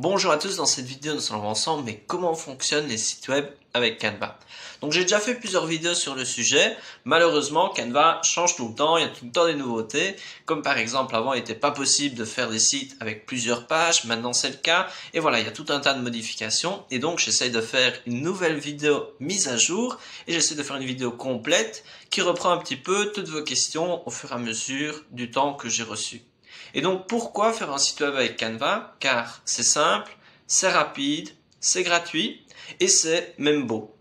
Bonjour à tous, dans cette vidéo nous allons voir ensemble mais comment fonctionnent les sites web avec Canva. Donc j'ai déjà fait plusieurs vidéos sur le sujet, malheureusement Canva change tout le temps, il y a tout le temps des nouveautés, comme par exemple avant il n'était pas possible de faire des sites avec plusieurs pages, maintenant c'est le cas, et voilà il y a tout un tas de modifications, et donc j'essaye de faire une nouvelle vidéo mise à jour, et j'essaie de faire une vidéo complète qui reprend un petit peu toutes vos questions au fur et à mesure du temps que j'ai reçu. Et donc pourquoi faire un site web avec Canva? Car c'est simple, c'est rapide, c'est gratuit et c'est même beau.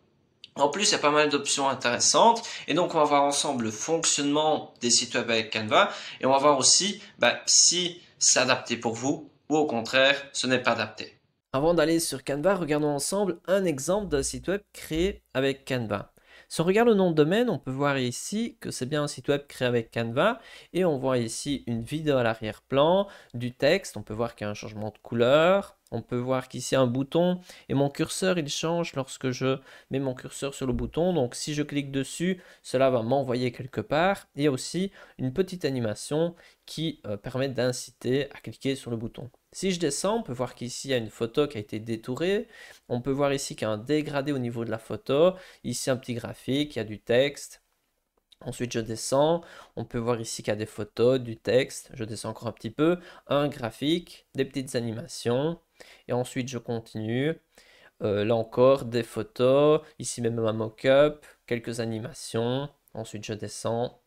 En plus, il y a pas mal d'options intéressantes et donc on va voir ensemble le fonctionnement des sites web avec Canva et on va voir aussi si c'est adapté pour vous ou au contraire, ce n'est pas adapté. Avant d'aller sur Canva, regardons ensemble un exemple d'un site web créé avec Canva. Si on regarde le nom de domaine, on peut voir ici que c'est bien un site web créé avec Canva et on voit ici une vidéo à l'arrière-plan, du texte, on peut voir qu'il y a un changement de couleur, on peut voir qu'ici il y a un bouton et mon curseur il change lorsque je mets mon curseur sur le bouton, donc si je clique dessus, cela va m'envoyer quelque part. Il y a aussi une petite animation qui permet d'inciter à cliquer sur le bouton. Si je descends, on peut voir qu'ici il y a une photo qui a été détourée. On peut voir ici qu'il y a un dégradé au niveau de la photo. Ici un petit graphique, il y a du texte. Ensuite je descends, on peut voir ici qu'il y a des photos, du texte. Je descends encore un petit peu, un graphique, des petites animations. Et ensuite je continue. Là encore des photos, ici même un mock-up, quelques animations. Ensuite je descends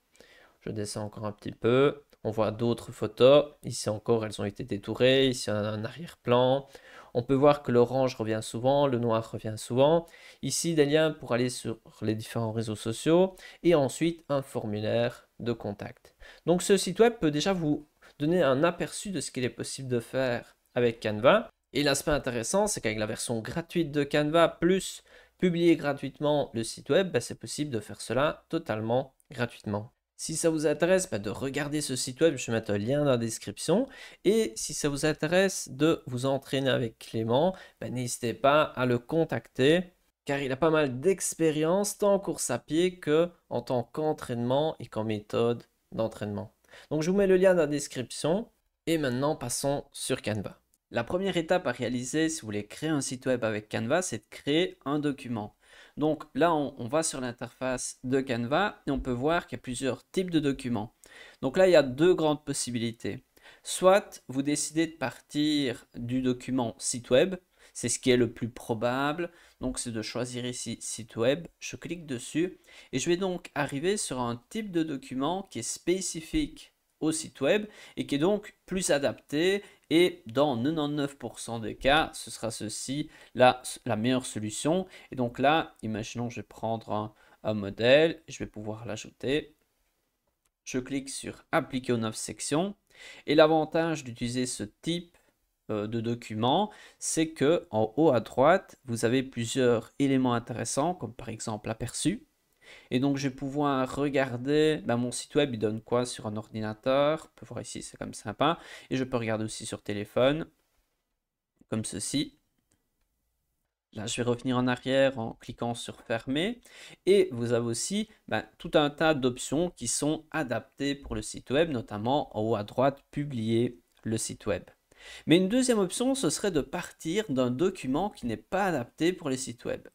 encore un petit peu. On voit d'autres photos. Ici encore, elles ont été détourées. Ici, un arrière-plan. On peut voir que l'orange revient souvent, le noir revient souvent. Ici, des liens pour aller sur les différents réseaux sociaux. Et ensuite, un formulaire de contact. Donc, ce site web peut déjà vous donner un aperçu de ce qu'il est possible de faire avec Canva. Et l'aspect intéressant, c'est qu'avec la version gratuite de Canva, plus publier gratuitement le site web, c'est possible de faire cela totalement gratuitement. Si ça vous intéresse de regarder ce site web, je vais mettre un lien dans la description. Et si ça vous intéresse de vous entraîner avec Clément, n'hésitez pas à le contacter car il a pas mal d'expérience tant en course à pied que en tant qu'entraînement et qu'en méthode d'entraînement. Donc je vous mets le lien dans la description et maintenant passons sur Canva. La première étape à réaliser si vous voulez créer un site web avec Canva, c'est de créer un document. Donc là, on va sur l'interface de Canva et on peut voir qu'il y a plusieurs types de documents. Donc là, il y a deux grandes possibilités. Soit vous décidez de partir du document site web, c'est ce qui est le plus probable. Donc c'est de choisir ici site web, je clique dessus et je vais donc arriver sur un type de document qui est spécifique au site web et qui est donc plus adapté et dans 99% des cas, ce sera ceci la meilleure solution. Et donc là, imaginons je vais prendre un modèle, je vais pouvoir l'ajouter. Je clique sur appliquer aux 9 sections et l'avantage d'utiliser ce type de document, c'est que en haut à droite, vous avez plusieurs éléments intéressants comme par exemple l'aperçu. Et donc, je vais pouvoir regarder, mon site web, il donne quoi sur un ordinateur. On peut voir ici, c'est comme sympa. Et je peux regarder aussi sur téléphone, comme ceci. Là, je vais revenir en arrière en cliquant sur fermer. Et vous avez aussi tout un tas d'options qui sont adaptées pour le site web, notamment en haut à droite, publier le site web. Mais une deuxième option, ce serait de partir d'un document qui n'est pas adapté pour les sites web.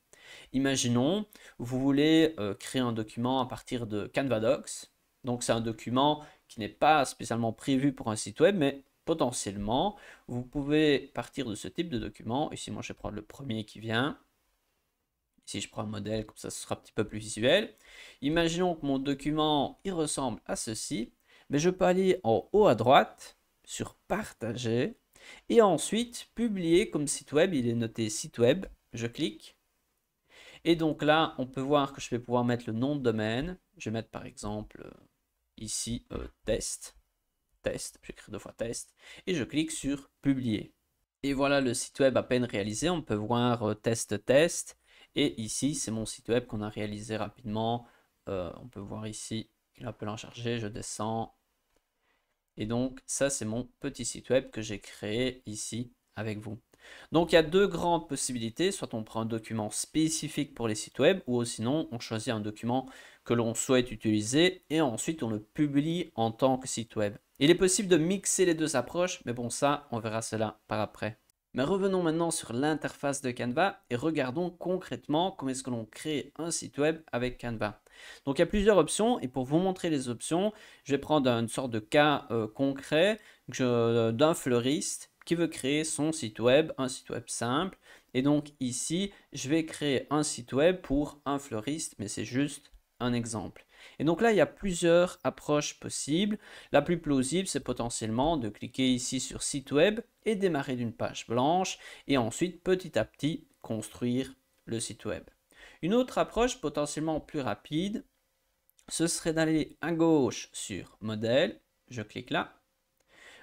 Imaginons, vous voulez créer un document à partir de Canva Docs. Donc, c'est un document qui n'est pas spécialement prévu pour un site web, mais potentiellement, vous pouvez partir de ce type de document. Ici, moi, je vais prendre le premier qui vient. Ici, je prends un modèle, comme ça, ce sera un petit peu plus visuel. Imaginons que mon document, il ressemble à ceci. Mais je peux aller en haut à droite sur Partager et ensuite publier comme site web. Il est noté site web. Je clique. Et donc là, on peut voir que je vais pouvoir mettre le nom de domaine. Je vais mettre par exemple ici test. J'écris deux fois test. Et je clique sur publier. Et voilà le site web à peine réalisé. On peut voir test. Et ici, c'est mon site web qu'on a réalisé rapidement. On peut voir ici qu'il est un peu en chargé. Je descends. Et donc, ça, c'est mon petit site web que j'ai créé ici avec vous. Donc, il y a deux grandes possibilités. Soit on prend un document spécifique pour les sites web ou sinon, on choisit un document que l'on souhaite utiliser et ensuite, on le publie en tant que site web. Il est possible de mixer les deux approches, mais bon, ça, on verra cela par après. Mais revenons maintenant sur l'interface de Canva et regardons concrètement comment est-ce que l'on crée un site web avec Canva. Donc il y a plusieurs options et pour vous montrer les options, je vais prendre une sorte de cas concret d'un fleuriste qui veut créer son site web, un site web simple. Et donc ici, je vais créer un site web pour un fleuriste, mais c'est juste un exemple. Et donc là, il y a plusieurs approches possibles. La plus plausible, c'est potentiellement de cliquer ici sur site web et démarrer d'une page blanche et ensuite petit à petit construire le site web. Une autre approche potentiellement plus rapide, ce serait d'aller à gauche sur modèle, je clique là.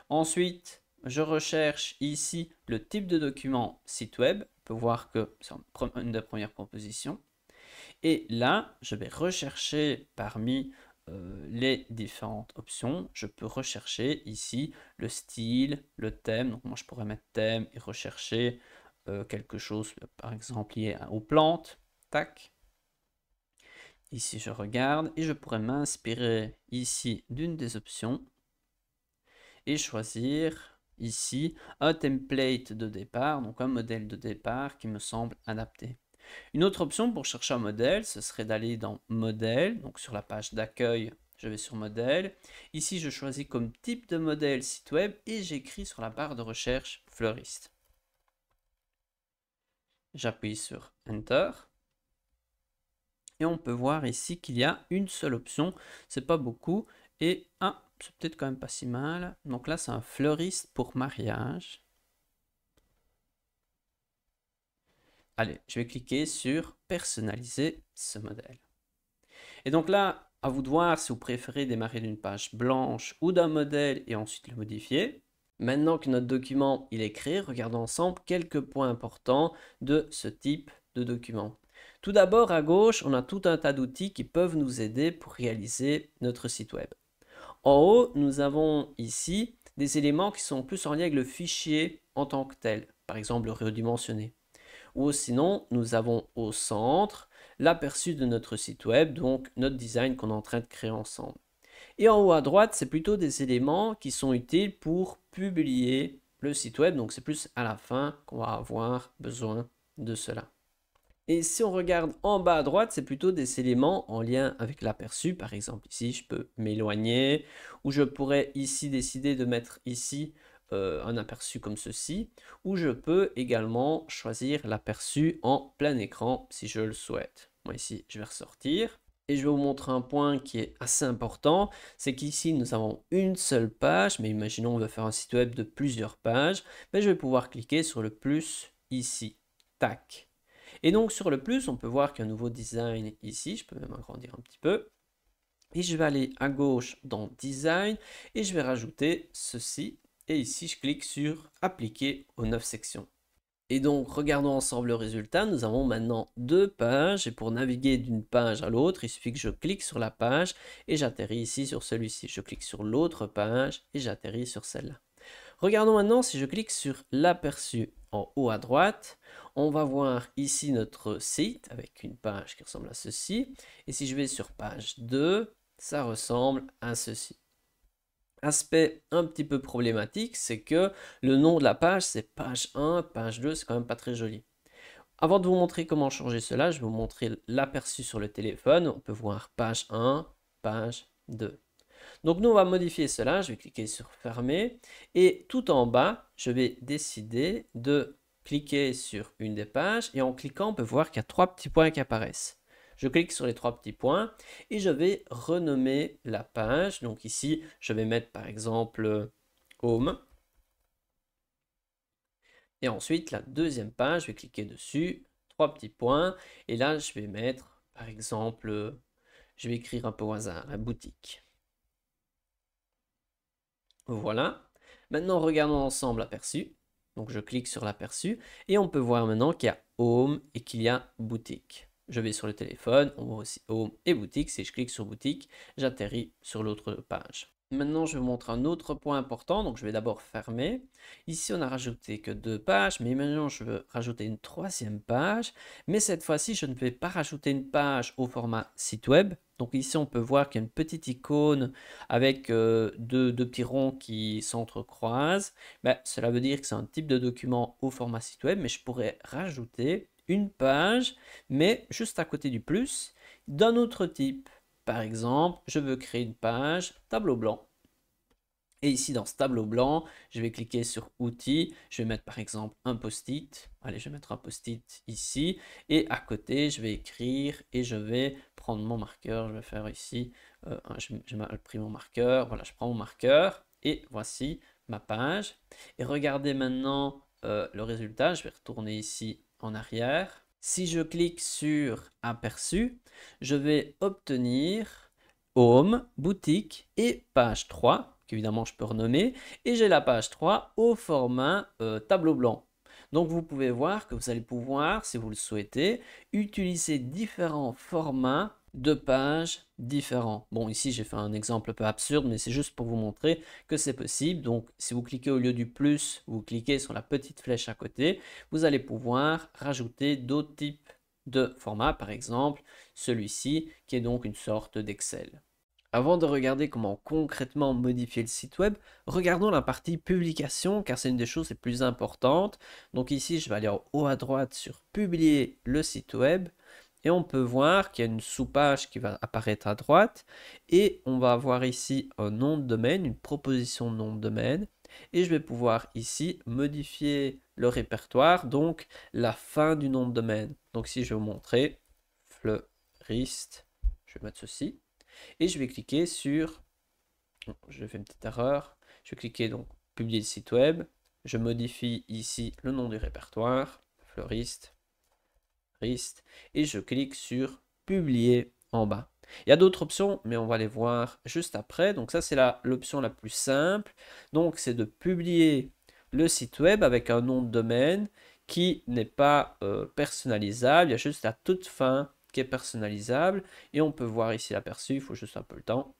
Ensuite, je recherche ici le type de document site web. On peut voir que c'est une des premières propositions. Et là, je vais rechercher parmi les différentes options. Je peux rechercher ici le style, le thème. Donc moi, je pourrais mettre thème et rechercher quelque chose, par exemple, lié aux plantes. Tac. Ici, je regarde et je pourrais m'inspirer ici d'une des options et choisir ici un template de départ, donc un modèle de départ qui me semble adapté. Une autre option pour chercher un modèle, ce serait d'aller dans modèle, donc sur la page d'accueil, je vais sur modèle. Ici, je choisis comme type de modèle site web et j'écris sur la barre de recherche fleuriste. J'appuie sur Enter. Et on peut voir ici qu'il y a une seule option, c'est pas beaucoup. Et c'est peut-être quand même pas si mal. Donc là, c'est un fleuriste pour mariage. Allez, je vais cliquer sur personnaliser ce modèle. Et donc là, à vous de voir si vous préférez démarrer d'une page blanche ou d'un modèle et ensuite le modifier. Maintenant que notre document il est créé, regardons ensemble quelques points importants de ce type de document. Tout d'abord, à gauche, on a tout un tas d'outils qui peuvent nous aider pour réaliser notre site web. En haut, nous avons ici des éléments qui sont plus en lien avec le fichier en tant que tel, par exemple le redimensionner. Ou sinon, nous avons au centre l'aperçu de notre site web, donc notre design qu'on est en train de créer ensemble. Et en haut à droite, c'est plutôt des éléments qui sont utiles pour publier le site web, donc c'est plus à la fin qu'on va avoir besoin de cela. Et si on regarde en bas à droite, c'est plutôt des éléments en lien avec l'aperçu. Par exemple, ici, je peux m'éloigner, ou je pourrais ici décider de mettre ici un aperçu comme ceci, ou je peux également choisir l'aperçu en plein écran si je le souhaite. Moi ici, je vais ressortir. Et je vais vous montrer un point qui est assez important, c'est qu'ici nous avons une seule page, mais imaginons on veut faire un site web de plusieurs pages, je vais pouvoir cliquer sur le plus ici, tac. Et donc sur le plus, on peut voir qu'il y a un nouveau design ici, je peux même agrandir un petit peu. Et je vais aller à gauche dans design et je vais rajouter ceci. Et ici, je clique sur appliquer aux 9 sections. Et donc, regardons ensemble le résultat. Nous avons maintenant deux pages. Et pour naviguer d'une page à l'autre, il suffit que je clique sur la page et j'atterris ici sur celui-ci. Je clique sur l'autre page et j'atterris sur celle-là. Regardons maintenant si je clique sur l'aperçu en haut à droite. On va voir ici notre site avec une page qui ressemble à ceci. Et si je vais sur page 2, ça ressemble à ceci. Aspect un petit peu problématique, c'est que le nom de la page, c'est page 1, page 2, c'est quand même pas très joli. Avant de vous montrer comment changer cela, je vais vous montrer l'aperçu sur le téléphone. On peut voir page 1, page 2. Donc nous, on va modifier cela. Je vais cliquer sur fermer. Et tout en bas, je vais décider de cliquer sur une des pages. Et en cliquant, on peut voir qu'il y a trois petits points qui apparaissent. Je clique sur les trois petits points et je vais renommer la page. Donc ici, je vais mettre par exemple Home. Et ensuite, la deuxième page, je vais cliquer dessus, trois petits points. Et là, je vais mettre par exemple, je vais écrire un peu au hasard, la boutique. Voilà. Maintenant, regardons ensemble l'aperçu. Donc, je clique sur l'aperçu et on peut voir maintenant qu'il y a Home et qu'il y a Boutique. Je vais sur le téléphone, on voit aussi Home et Boutique. Si je clique sur Boutique, j'atterris sur l'autre page. Maintenant, je vais vous montrer un autre point important. Donc, je vais d'abord fermer. Ici, on a rajouté que 2 pages, mais maintenant, je veux rajouter une troisième page. Mais cette fois-ci, je ne vais pas rajouter une page au format site web. Donc ici, on peut voir qu'il y a une petite icône avec deux petits ronds qui s'entrecroisent. Ben, cela veut dire que c'est un type de document au format site web, mais je pourrais rajouter une page, mais juste à côté du plus, d'un autre type. Par exemple, je veux créer une page tableau blanc. Et ici, dans ce tableau blanc, je vais cliquer sur Outils. Je vais mettre par exemple un post-it. Allez, je vais mettre un post-it ici. Et à côté, je vais écrire et je vais prendre mon marqueur. Je vais faire ici, j'ai mal pris mon marqueur. Voilà, je prends mon marqueur et voici ma page. Et regardez maintenant le résultat. Je vais retourner ici en arrière. Si je clique sur Aperçu, je vais obtenir Home, Boutique et page 3, qu'évidemment je peux renommer, et j'ai la page 3 au format tableau blanc. Donc vous pouvez voir que vous allez pouvoir, si vous le souhaitez, utiliser différents formats de pages différents. Bon, ici j'ai fait un exemple un peu absurde, mais c'est juste pour vous montrer que c'est possible. Donc si vous cliquez au lieu du plus, vous cliquez sur la petite flèche à côté, vous allez pouvoir rajouter d'autres types de formats, par exemple celui-ci qui est donc une sorte d'Excel. Avant de regarder comment concrètement modifier le site web, regardons la partie publication car c'est une des choses les plus importantes. Donc ici, je vais aller en haut à droite sur publier le site web et on peut voir qu'il y a une sous-page qui va apparaître à droite et on va avoir ici un nom de domaine, une proposition de nom de domaine et je vais pouvoir ici modifier le répertoire, donc la fin du nom de domaine. Donc si je vais vous montrer, fleuriste, je vais mettre ceci. Et je vais cliquer sur, je fais une petite erreur, je vais cliquer donc publier le site web, je modifie ici le nom du répertoire, fleuriste, et je clique sur publier en bas. Il y a d'autres options, mais on va les voir juste après. Donc ça, c'est l'option la plus simple. Donc c'est de publier le site web avec un nom de domaine qui n'est pas personnalisable. Il y a juste la toute fin qui est personnalisable. Et on peut voir ici l'aperçu, il faut juste un peu le temps.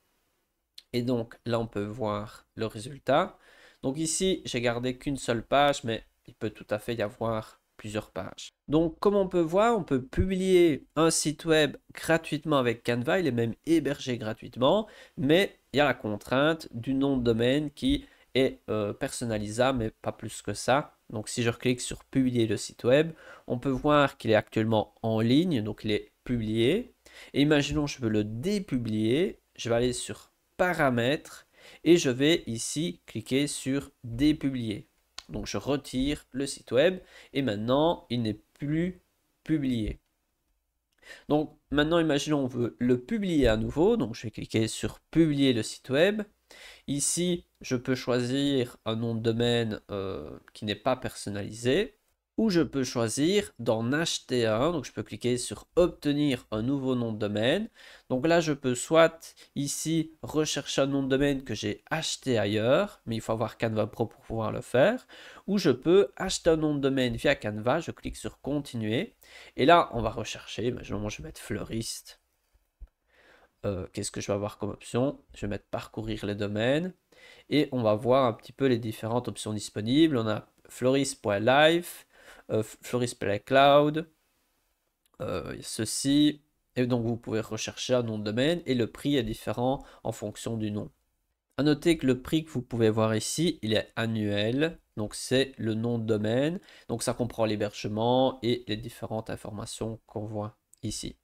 Et donc là, on peut voir le résultat. Donc ici, j'ai gardé qu'une seule page, mais il peut tout à fait y avoir plusieurs pages. Donc comme on peut voir, on peut publier un site web gratuitement avec Canva, il est même hébergé gratuitement, mais il y a la contrainte du nom de domaine qui est personnalisable, mais pas plus que ça. Donc si je clique sur publier le site web, on peut voir qu'il est actuellement en ligne, donc il est publié. Et imaginons je veux le dépublier, je vais aller sur paramètres et je vais ici cliquer sur dépublier. Donc je retire le site web et maintenant il n'est plus publié. Donc maintenant imaginons on veut le publier à nouveau, donc je vais cliquer sur publier le site web. Ici je peux choisir un nom de domaine qui n'est pas personnalisé, ou je peux choisir d'en acheter un. Donc je peux cliquer sur obtenir un nouveau nom de domaine. Donc là je peux soit ici rechercher un nom de domaine que j'ai acheté ailleurs, mais il faut avoir Canva Pro pour pouvoir le faire, ou je peux acheter un nom de domaine via Canva. Je clique sur continuer et là on va rechercher. Imaginons je vais mettre fleuriste. Qu'est-ce que je vais avoir comme option? Je vais mettre parcourir les domaines et on va voir un petit peu les différentes options disponibles. On a florist.live, florist.cloud, ceci, et donc vous pouvez rechercher un nom de domaine et le prix est différent en fonction du nom. À noter que le prix que vous pouvez voir ici, il est annuel, donc c'est le nom de domaine, donc ça comprend l'hébergement et les différentes informations qu'on voit ici.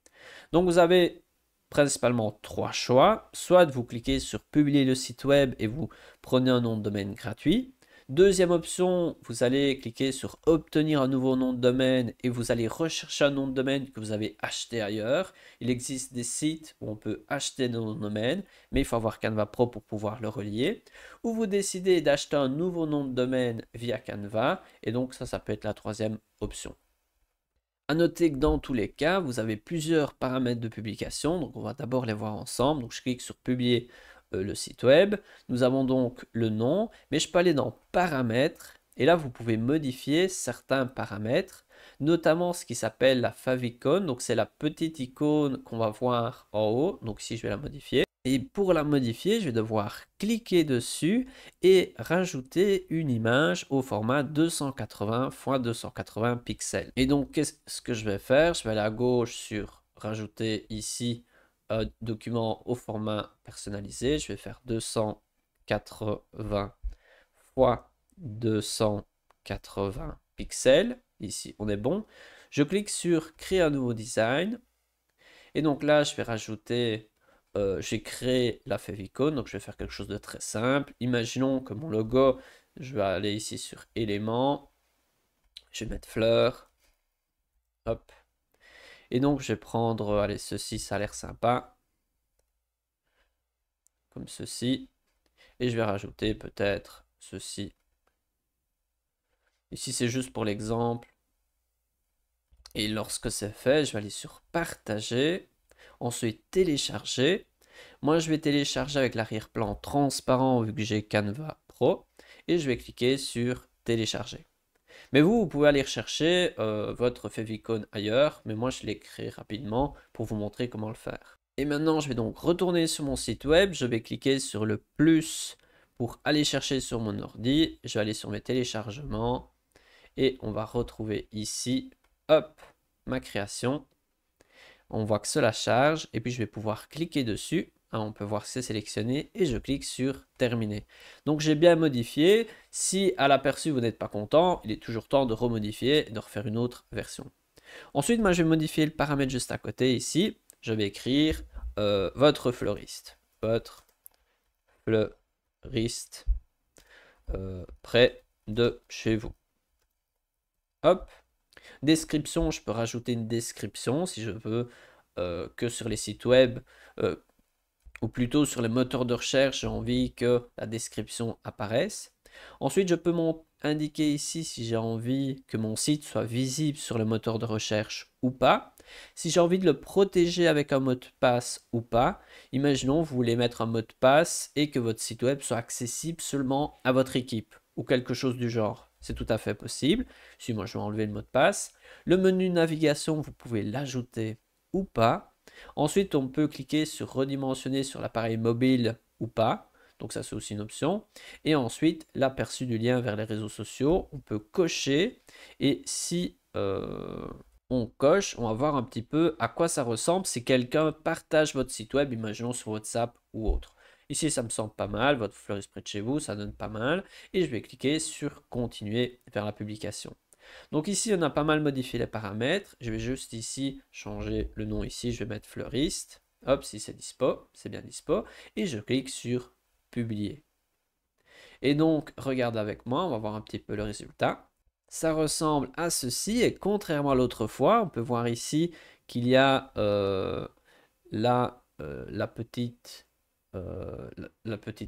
Donc vous avez principalement trois choix, soit vous cliquez sur publier le site web et vous prenez un nom de domaine gratuit. Deuxième option, vous allez cliquer sur obtenir un nouveau nom de domaine et vous allez rechercher un nom de domaine que vous avez acheté ailleurs. Il existe des sites où on peut acheter des noms de domaine, mais il faut avoir Canva Pro pour pouvoir le relier. Ou vous décidez d'acheter un nouveau nom de domaine via Canva et donc ça peut être la troisième option. À noter que dans tous les cas, vous avez plusieurs paramètres de publication. Donc on va d'abord les voir ensemble. Donc je clique sur publier le site web. Nous avons donc le nom, mais je peux aller dans paramètres. Et là, vous pouvez modifier certains paramètres, notamment ce qui s'appelle la favicon. Donc c'est la petite icône qu'on va voir en haut. Donc ici, je vais la modifier. Et pour la modifier, je vais devoir cliquer dessus et rajouter une image au format 280 x 280 pixels. Et donc, qu'est-ce que je vais faire? Je vais aller à gauche sur rajouter ici un document au format personnalisé. Je vais faire 280 x 280 pixels. Ici, on est bon. Je clique sur créer un nouveau design. Et donc là, je vais rajouter, j'ai créé la favicon, donc je vais faire quelque chose de très simple. Imaginons que mon logo, je vais aller ici sur éléments, je vais mettre fleur, hop. Et donc je vais prendre, allez, ceci, ça a l'air sympa, comme ceci. Et je vais rajouter peut-être ceci. Ici, c'est juste pour l'exemple. Et lorsque c'est fait, je vais aller sur partager, ensuite télécharger. Moi, je vais télécharger avec l'arrière-plan transparent vu que j'ai Canva Pro et je vais cliquer sur télécharger. Mais vous pouvez aller rechercher votre favicon ailleurs, mais moi je l'ai créé rapidement pour vous montrer comment le faire. Et maintenant, je vais donc retourner sur mon site web, je vais cliquer sur le plus pour aller chercher sur mon ordi, je vais aller sur mes téléchargements et on va retrouver ici, hop, ma création. On voit que cela charge et puis je vais pouvoir cliquer dessus. On peut voir que c'est sélectionné et je clique sur terminer. Donc j'ai bien modifié. Si à l'aperçu vous n'êtes pas content, il est toujours temps de remodifier et de refaire une autre version. Ensuite, moi je vais modifier le paramètre juste à côté ici. Je vais écrire votre fleuriste. Votre fleuriste près de chez vous. Hop. Description, je peux rajouter une description si je veux que sur les sites web ou plutôt sur les moteurs de recherche, j'ai envie que la description apparaisse. Ensuite, je peux indiquer ici si j'ai envie que mon site soit visible sur le moteur de recherche ou pas. Si j'ai envie de le protéger avec un mot de passe ou pas. Imaginons vous voulez mettre un mot de passe et que votre site web soit accessible seulement à votre équipe ou quelque chose du genre. C'est tout à fait possible. Si moi je vais enlever le mot de passe. Le menu navigation, vous pouvez l'ajouter ou pas. Ensuite, on peut cliquer sur redimensionner sur l'appareil mobile ou pas. Donc ça, c'est aussi une option. Et ensuite, l'aperçu du lien vers les réseaux sociaux, on peut cocher. Et si on coche, on va voir un petit peu à quoi ça ressemble si quelqu'un partage votre site web, imaginons sur WhatsApp ou autre. Ici, ça me semble pas mal. Votre fleuriste près de chez vous, ça donne pas mal. Et je vais cliquer sur continuer vers la publication. Donc ici, on a pas mal modifié les paramètres. Je vais juste ici changer le nom ici. Je vais mettre fleuriste. Hop, si c'est dispo, c'est bien dispo. Et je clique sur publier. Et donc, regarde avec moi, on va voir un petit peu le résultat. Ça ressemble à ceci et contrairement à l'autre fois, on peut voir ici qu'il y a la petite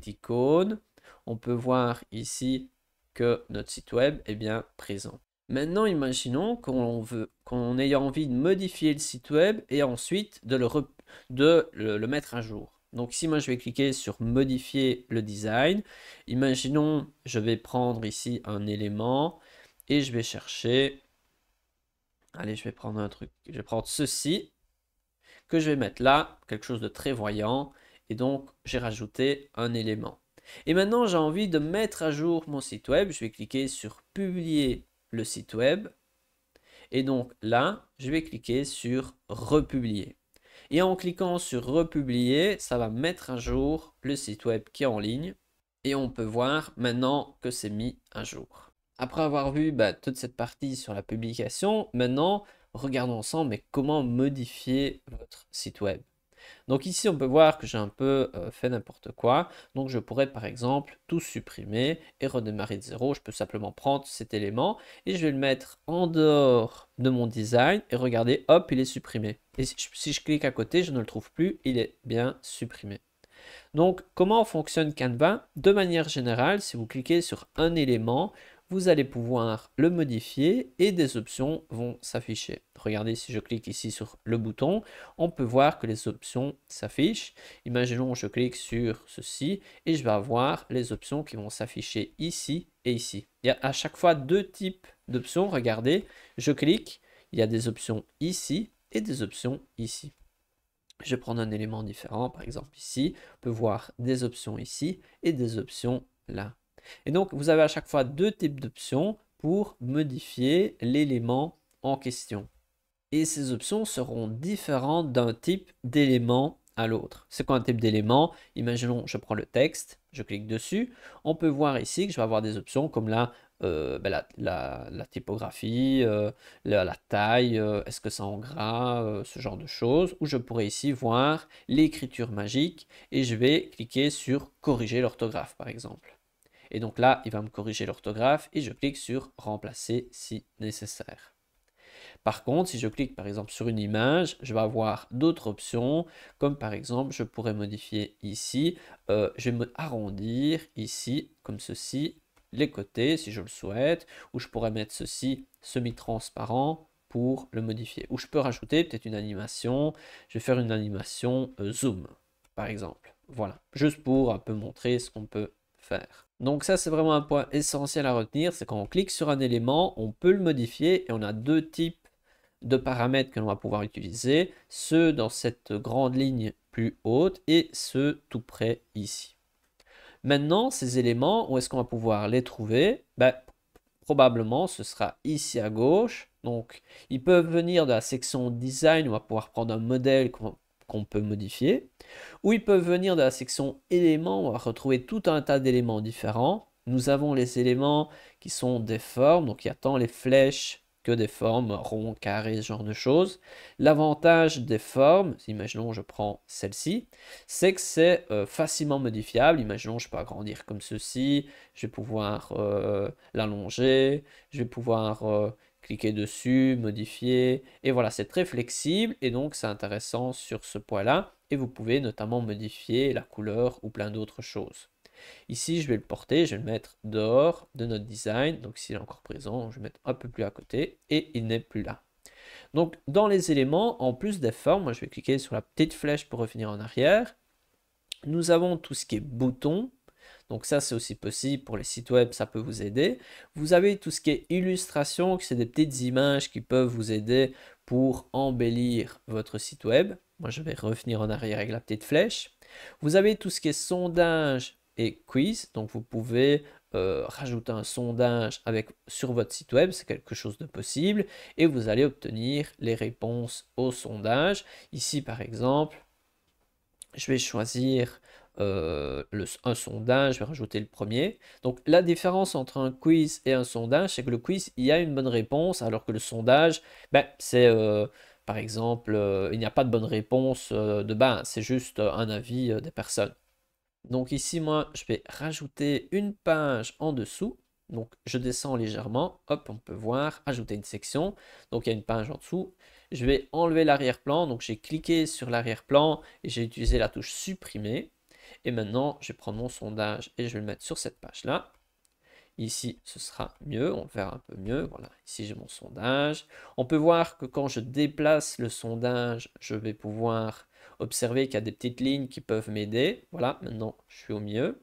icône. On peut voir ici que notre site web est bien présent. Maintenant, imaginons qu'on ait envie de modifier le site web et ensuite de le mettre à jour. Donc ici, moi, je vais cliquer sur modifier le design. Imaginons, je vais prendre ici un élément et je vais chercher. Allez, je vais prendre un truc. Je vais prendre ceci que je vais mettre là, quelque chose de très voyant. Et donc, j'ai rajouté un élément. Et maintenant, j'ai envie de mettre à jour mon site web. Je vais cliquer sur publier le site web. Et donc là, je vais cliquer sur republier. Et en cliquant sur republier, ça va mettre à jour le site web qui est en ligne. Et on peut voir maintenant que c'est mis à jour. Après avoir vu toute cette partie sur la publication, maintenant, regardons ensemble mais comment modifier votre site web. Donc ici, on peut voir que j'ai un peu fait n'importe quoi. Donc je pourrais par exemple tout supprimer et redémarrer de zéro. Je peux simplement prendre cet élément et je vais le mettre en dehors de mon design et regardez, hop, il est supprimé. Et si je clique à côté, je ne le trouve plus, il est bien supprimé. Donc comment fonctionne Canva? De manière générale, si vous cliquez sur un élément, vous allez pouvoir le modifier et des options vont s'afficher. Regardez, si je clique ici sur le bouton, on peut voir que les options s'affichent. Imaginons je clique sur ceci et je vais avoir les options qui vont s'afficher ici et ici. Il y a à chaque fois deux types d'options. Regardez, je clique, il y a des options ici et des options ici. Je vais prendre un élément différent, par exemple ici, on peut voir des options ici et des options là. Et donc, vous avez à chaque fois deux types d'options pour modifier l'élément en question. Et ces options seront différentes d'un type d'élément à l'autre. C'est quoi un type d'élément? Imaginons, je prends le texte, je clique dessus. On peut voir ici que je vais avoir des options comme la typographie, la taille, est-ce que c'est en gras, ce genre de choses. Ou je pourrais ici voir l'écriture magique et je vais cliquer sur corriger l'orthographe par exemple. Et donc là, il va me corriger l'orthographe et je clique sur remplacer si nécessaire. Par contre, si je clique par exemple sur une image, je vais avoir d'autres options, comme par exemple, je pourrais modifier ici, je vais arrondir ici, comme ceci, les côtés si je le souhaite, ou je pourrais mettre ceci semi-transparent pour le modifier. Ou je peux rajouter peut-être une animation, je vais faire une animation zoom, par exemple. Voilà, juste pour un peu montrer ce qu'on peut faire. Donc ça, c'est vraiment un point essentiel à retenir, c'est quand on clique sur un élément, on peut le modifier et on a deux types de paramètres que l'on va pouvoir utiliser, ceux dans cette grande ligne plus haute et ceux tout près ici. Maintenant, ces éléments, où est-ce qu'on va pouvoir les trouver? Probablement, ce sera ici à gauche. Donc, ils peuvent venir de la section design, on va pouvoir prendre un modèle qu'on peut modifier. Ou ils peuvent venir de la section éléments, on va retrouver tout un tas d'éléments différents. Nous avons les éléments qui sont des formes, donc il y a tant les flèches que des formes, ronds, carrés, ce genre de choses. L'avantage des formes, imaginons je prends celle-ci, c'est que c'est facilement modifiable. Imaginons je peux agrandir comme ceci, je vais pouvoir l'allonger, je vais pouvoir cliquer dessus, modifier, et voilà, c'est très flexible, et donc c'est intéressant sur ce point-là, et vous pouvez notamment modifier la couleur ou plein d'autres choses. Ici, je vais le porter, je vais le mettre dehors de notre design. Donc, s'il est encore présent, je vais mettre un peu plus à côté et il n'est plus là. Donc, dans les éléments, en plus des formes, moi, je vais cliquer sur la petite flèche pour revenir en arrière. Nous avons tout ce qui est boutons. Donc ça, c'est aussi possible pour les sites web, ça peut vous aider. Vous avez tout ce qui est illustration, que c'est des petites images qui peuvent vous aider pour embellir votre site web. Moi, je vais revenir en arrière avec la petite flèche. Vous avez tout ce qui est sondage et quiz. Donc, vous pouvez rajouter un sondage sur votre site web. C'est quelque chose de possible. Et vous allez obtenir les réponses au sondage. Ici, par exemple, je vais choisir un sondage, je vais rajouter le premier. Donc la différence entre un quiz et un sondage, c'est que le quiz, il y a une bonne réponse, alors que le sondage, c'est par exemple, il n'y a pas de bonne réponse de base, c'est juste un avis des personnes. Donc ici, moi, je vais rajouter une page en dessous. Donc je descends légèrement, hop, on peut voir, ajouter une section. Donc il y a une page en dessous. Je vais enlever l'arrière-plan, donc j'ai cliqué sur l'arrière-plan et j'ai utilisé la touche supprimer. Et maintenant, je vais prendre mon sondage et je vais le mettre sur cette page-là. Ici, ce sera mieux, on le verra un peu mieux. Voilà, ici j'ai mon sondage. On peut voir que quand je déplace le sondage, je vais pouvoir observer qu'il y a des petites lignes qui peuvent m'aider. Voilà, maintenant je suis au mieux.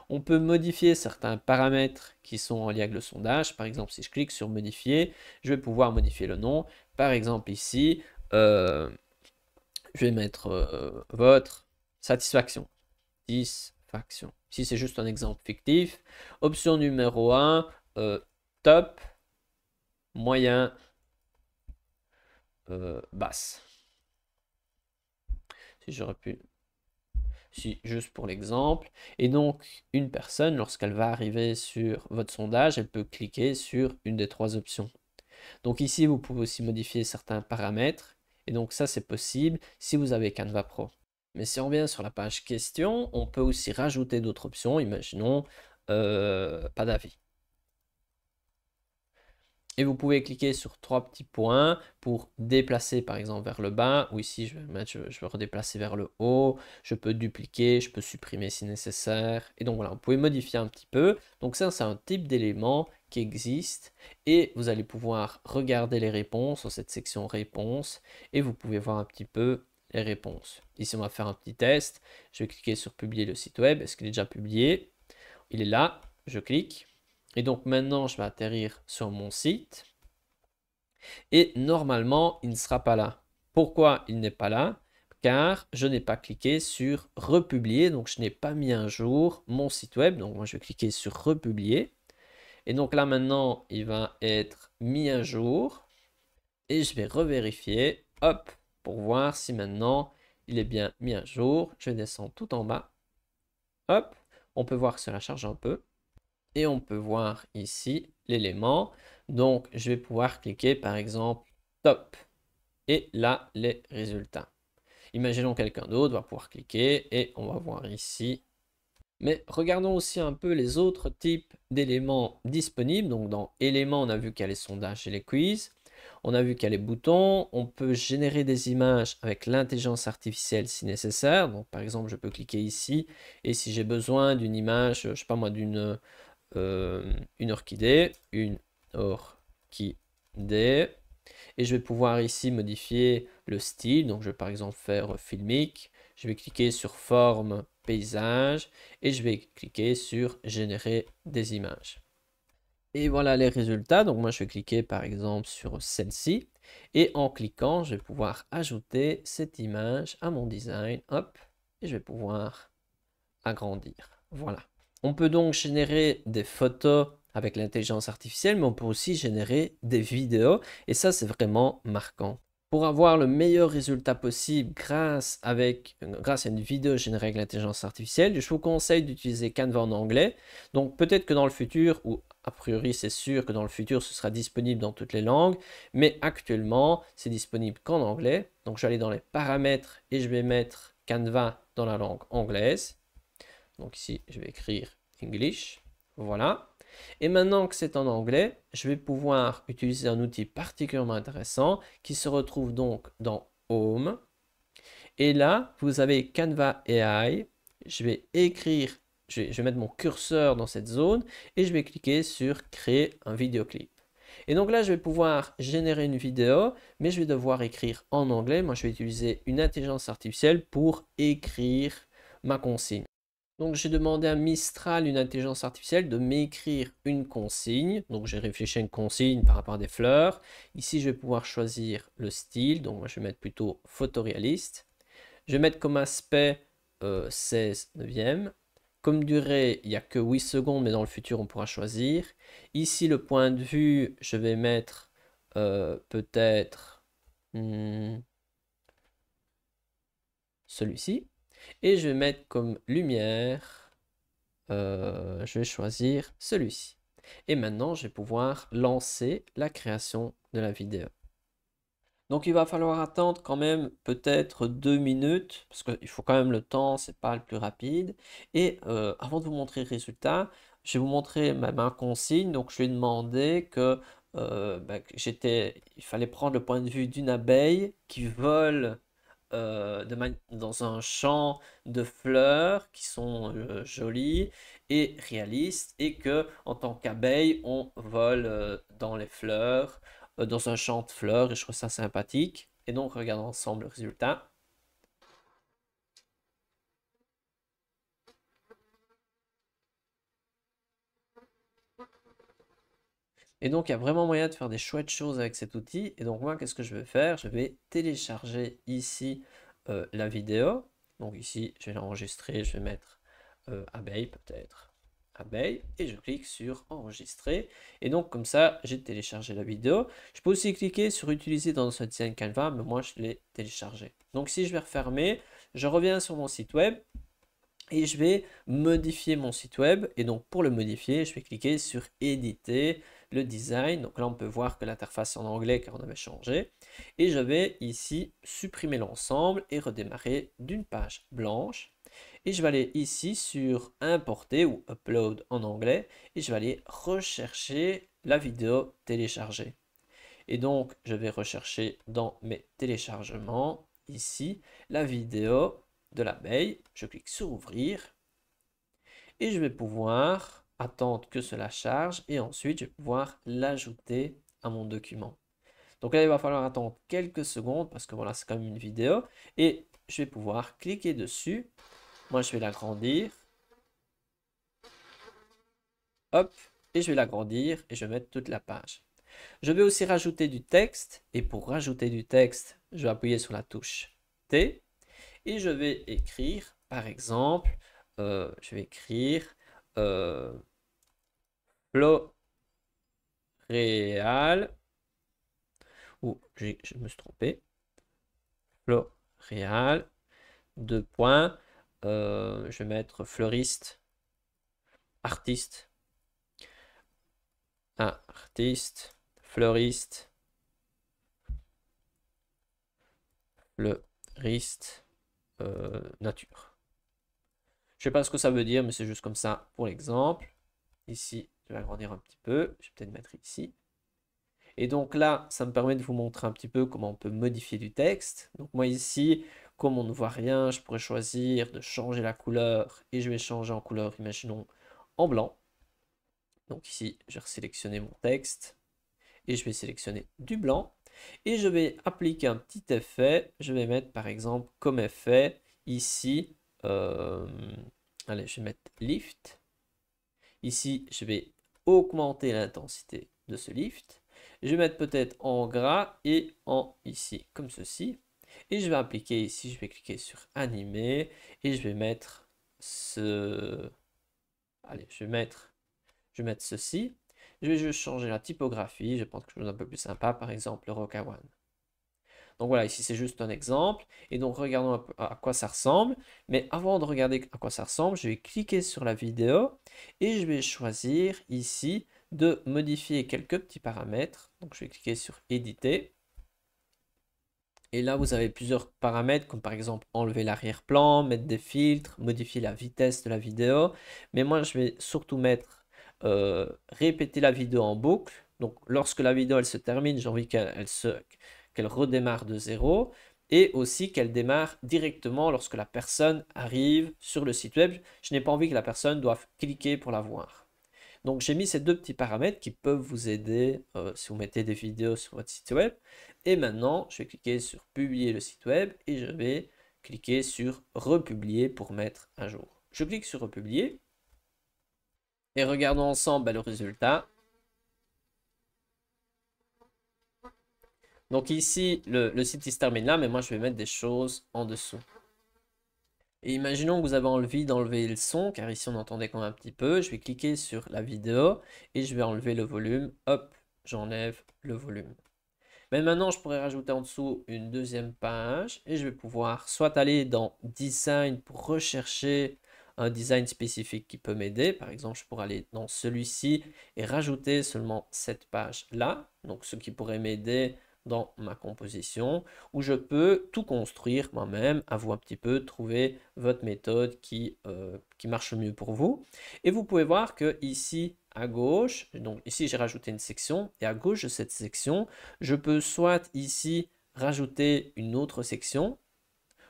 On peut modifier certains paramètres qui sont en lien avec le sondage. Par exemple, si je clique sur modifier, je vais pouvoir modifier le nom. Par exemple, ici, je vais mettre votre satisfaction. Satisfaction. Ici, c'est juste un exemple fictif. Option numéro 1, top, moyen, basse. Si j'aurais pu... Si, juste pour l'exemple. Et donc, une personne, lorsqu'elle va arriver sur votre sondage, elle peut cliquer sur une des trois options. Donc ici, vous pouvez aussi modifier certains paramètres. Et donc ça, c'est possible si vous avez Canva Pro. Mais si on revient sur la page questions, on peut aussi rajouter d'autres options. Imaginons pas d'avis. Et vous pouvez cliquer sur trois petits points pour déplacer par exemple vers le bas, ou ici je vais redéplacer vers le haut, je peux dupliquer, je peux supprimer si nécessaire, et donc voilà, vous pouvez modifier un petit peu. Donc ça, c'est un type d'élément qui existe, et vous allez pouvoir regarder les réponses dans cette section réponses, et vous pouvez voir un petit peu les réponses. Ici on va faire un petit test, je vais cliquer sur publier le site web, est-ce qu'il est déjà publié? Il est là, je clique. Et donc maintenant, je vais atterrir sur mon site. Et normalement, il ne sera pas là. Pourquoi il n'est pas là? car je n'ai pas cliqué sur republier, donc je n'ai pas mis à jour mon site web. Donc moi je vais cliquer sur republier. Et donc là maintenant il va être mis à jour. Et je vais revérifier, hop, pour voir si maintenant il est bien mis à jour. Je descends tout en bas. Hop, on peut voir que cela charge un peu. Et on peut voir ici l'élément. Donc je vais pouvoir cliquer par exemple top. Et là les résultats. Imaginons quelqu'un d'autre va pouvoir cliquer et on va voir ici. Mais regardons aussi un peu les autres types d'éléments disponibles. Donc dans éléments, on a vu qu'il y a les sondages et les quiz. On a vu qu'il y a les boutons. On peut générer des images avec l'intelligence artificielle si nécessaire. Donc par exemple, je peux cliquer ici et si j'ai besoin d'une image, je sais pas moi, d'une orchidée, et je vais pouvoir ici modifier le style. Donc je vais par exemple faire filmique. Je vais cliquer sur forme, paysage et je vais cliquer sur générer des images. Et voilà les résultats. Donc moi je vais cliquer par exemple sur celle-ci et en cliquant je vais pouvoir ajouter cette image à mon design. Hop, et je vais pouvoir agrandir. Voilà. On peut donc générer des photos avec l'intelligence artificielle, mais on peut aussi générer des vidéos et ça c'est vraiment marquant. Pour avoir le meilleur résultat possible grâce à une vidéo générée avec l'intelligence artificielle, je vous conseille d'utiliser Canva en anglais. Donc peut-être que dans le futur, ou a priori c'est sûr que dans le futur ce sera disponible dans toutes les langues, mais actuellement c'est disponible qu'en anglais. Donc je vais aller dans les paramètres et je vais mettre Canva dans la langue anglaise. Donc ici je vais écrire English, voilà. Et maintenant que c'est en anglais, je vais pouvoir utiliser un outil particulièrement intéressant qui se retrouve donc dans Home. Et là, vous avez Canva AI. Je vais écrire, je vais mettre mon curseur dans cette zone et je vais cliquer sur créer un vidéoclip. Et donc là, je vais pouvoir générer une vidéo, mais je vais devoir écrire en anglais. Moi, je vais utiliser une intelligence artificielle pour écrire ma consigne. Donc j'ai demandé à Mistral, une intelligence artificielle, de m'écrire une consigne. Donc j'ai réfléchi à une consigne par rapport à des fleurs. Ici, je vais pouvoir choisir le style. Donc moi, je vais mettre plutôt photoréaliste. Je vais mettre comme aspect 16 neuvième. Comme durée, il n'y a que 8 secondes, mais dans le futur, on pourra choisir. Ici, le point de vue, je vais mettre peut-être celui-ci. Et je vais mettre comme lumière, je vais choisir celui-ci. Et maintenant, je vais pouvoir lancer la création de la vidéo. Donc il va falloir attendre quand même peut-être 2 minutes, parce qu'il faut quand même le temps, c'est pas le plus rapide. Et avant de vous montrer le résultat, je vais vous montrer ma consigne. Donc je lui ai demandé que il fallait prendre le point de vue d'une abeille qui vole dans un champ de fleurs qui sont jolies et réalistes, et que en tant qu'abeille on vole dans les fleurs, dans un champ de fleurs, et je trouve ça sympathique. Et donc regardons ensemble le résultat. Et donc il y a vraiment moyen de faire des chouettes choses avec cet outil. Et donc moi, qu'est-ce que je vais faire? Je vais télécharger ici la vidéo. Donc ici, je vais l'enregistrer, je vais mettre abeille peut-être. Abeille, et je clique sur enregistrer. Et donc comme ça, j'ai téléchargé la vidéo. Je peux aussi cliquer sur utiliser dans ce design Canva, mais moi je l'ai téléchargé. Donc si je vais refermer, je reviens sur mon site web et je vais modifier mon site web. Et donc pour le modifier, je vais cliquer sur éditer le design. Donc là on peut voir que l'interface est en anglais car on avait changé. Et je vais ici supprimer l'ensemble et redémarrer d'une page blanche. Et je vais aller ici sur importer ou upload en anglais et je vais aller rechercher la vidéo téléchargée. Et donc je vais rechercher dans mes téléchargements ici la vidéo de l'abeille. Je clique sur ouvrir et je vais pouvoir attendre que cela charge et ensuite je vais pouvoir l'ajouter à mon document. Donc là il va falloir attendre quelques secondes parce que voilà, c'est quand même une vidéo, et je vais pouvoir cliquer dessus. Moi, je vais l'agrandir. Hop, et je vais l'agrandir et je vais mettre toute la page. Je vais aussi rajouter du texte, et pour rajouter du texte, je vais appuyer sur la touche T. et je vais écrire, par exemple, je vais écrire Floréal, ou je me suis trompé, Floréal, deux points, je vais mettre fleuriste, artiste, artiste, fleuriste, fleuriste, nature. Je sais pas ce que ça veut dire, mais c'est juste comme ça pour l'exemple. Ici, je vais agrandir un petit peu. Je vais peut-être mettre ici. Et donc là, ça me permet de vous montrer un petit peu comment on peut modifier du texte. Donc moi ici, comme on ne voit rien, je pourrais choisir de changer la couleur. Et je vais changer en couleur, imaginons, en blanc. Donc ici, je vais sélectionner mon texte. Et je vais sélectionner du blanc. Et je vais appliquer un petit effet. Je vais mettre par exemple comme effet ici. Allez, je vais mettre lift. Ici, je vais augmenter l'intensité de ce lift. Je vais mettre peut-être en gras et en ici, comme ceci. Et je vais appliquer ici, je vais cliquer sur animer et je vais mettre ce... Allez, je vais mettre ceci. Je vais juste changer la typographie. Je vais prendre quelque chose d'un peu plus sympa, par exemple le Rokawan. Donc voilà, ici c'est juste un exemple. Et donc regardons un peu à quoi ça ressemble. Mais avant de regarder à quoi ça ressemble, je vais cliquer sur la vidéo et je vais choisir ici de modifier quelques petits paramètres. Donc je vais cliquer sur éditer. Et là, vous avez plusieurs paramètres, comme par exemple enlever l'arrière-plan, mettre des filtres, modifier la vitesse de la vidéo. Mais moi, je vais surtout mettre répéter la vidéo en boucle. Donc lorsque la vidéo elle se termine, j'ai envie qu'elle redémarre de zéro. Et aussi qu'elle démarre directement lorsque la personne arrive sur le site web. Je n'ai pas envie que la personne doive cliquer pour la voir. Donc j'ai mis ces deux petits paramètres qui peuvent vous aider si vous mettez des vidéos sur votre site web. Et maintenant, je vais cliquer sur publier le site web et je vais cliquer sur republier pour mettre à jour. Je clique sur republier et regardons ensemble le résultat. Donc ici, le site il se termine là, mais moi je vais mettre des choses en dessous. Et imaginons que vous avez envie d'enlever le son, car ici on entendait quand même un petit peu. Je vais cliquer sur la vidéo et je vais enlever le volume. Hop, j'enlève le volume. Mais maintenant, je pourrais rajouter en dessous une deuxième page et je vais pouvoir soit aller dans Design pour rechercher un design spécifique qui peut m'aider. Par exemple, je pourrais aller dans celui-ci et rajouter seulement cette page-là. Donc, ce qui pourrait m'aider dans ma composition, où je peux tout construire moi-même, à vous un petit peu trouver votre méthode qui marche mieux pour vous. Et vous pouvez voir que ici à gauche, donc ici j'ai rajouté une section, et à gauche de cette section, je peux soit ici rajouter une autre section,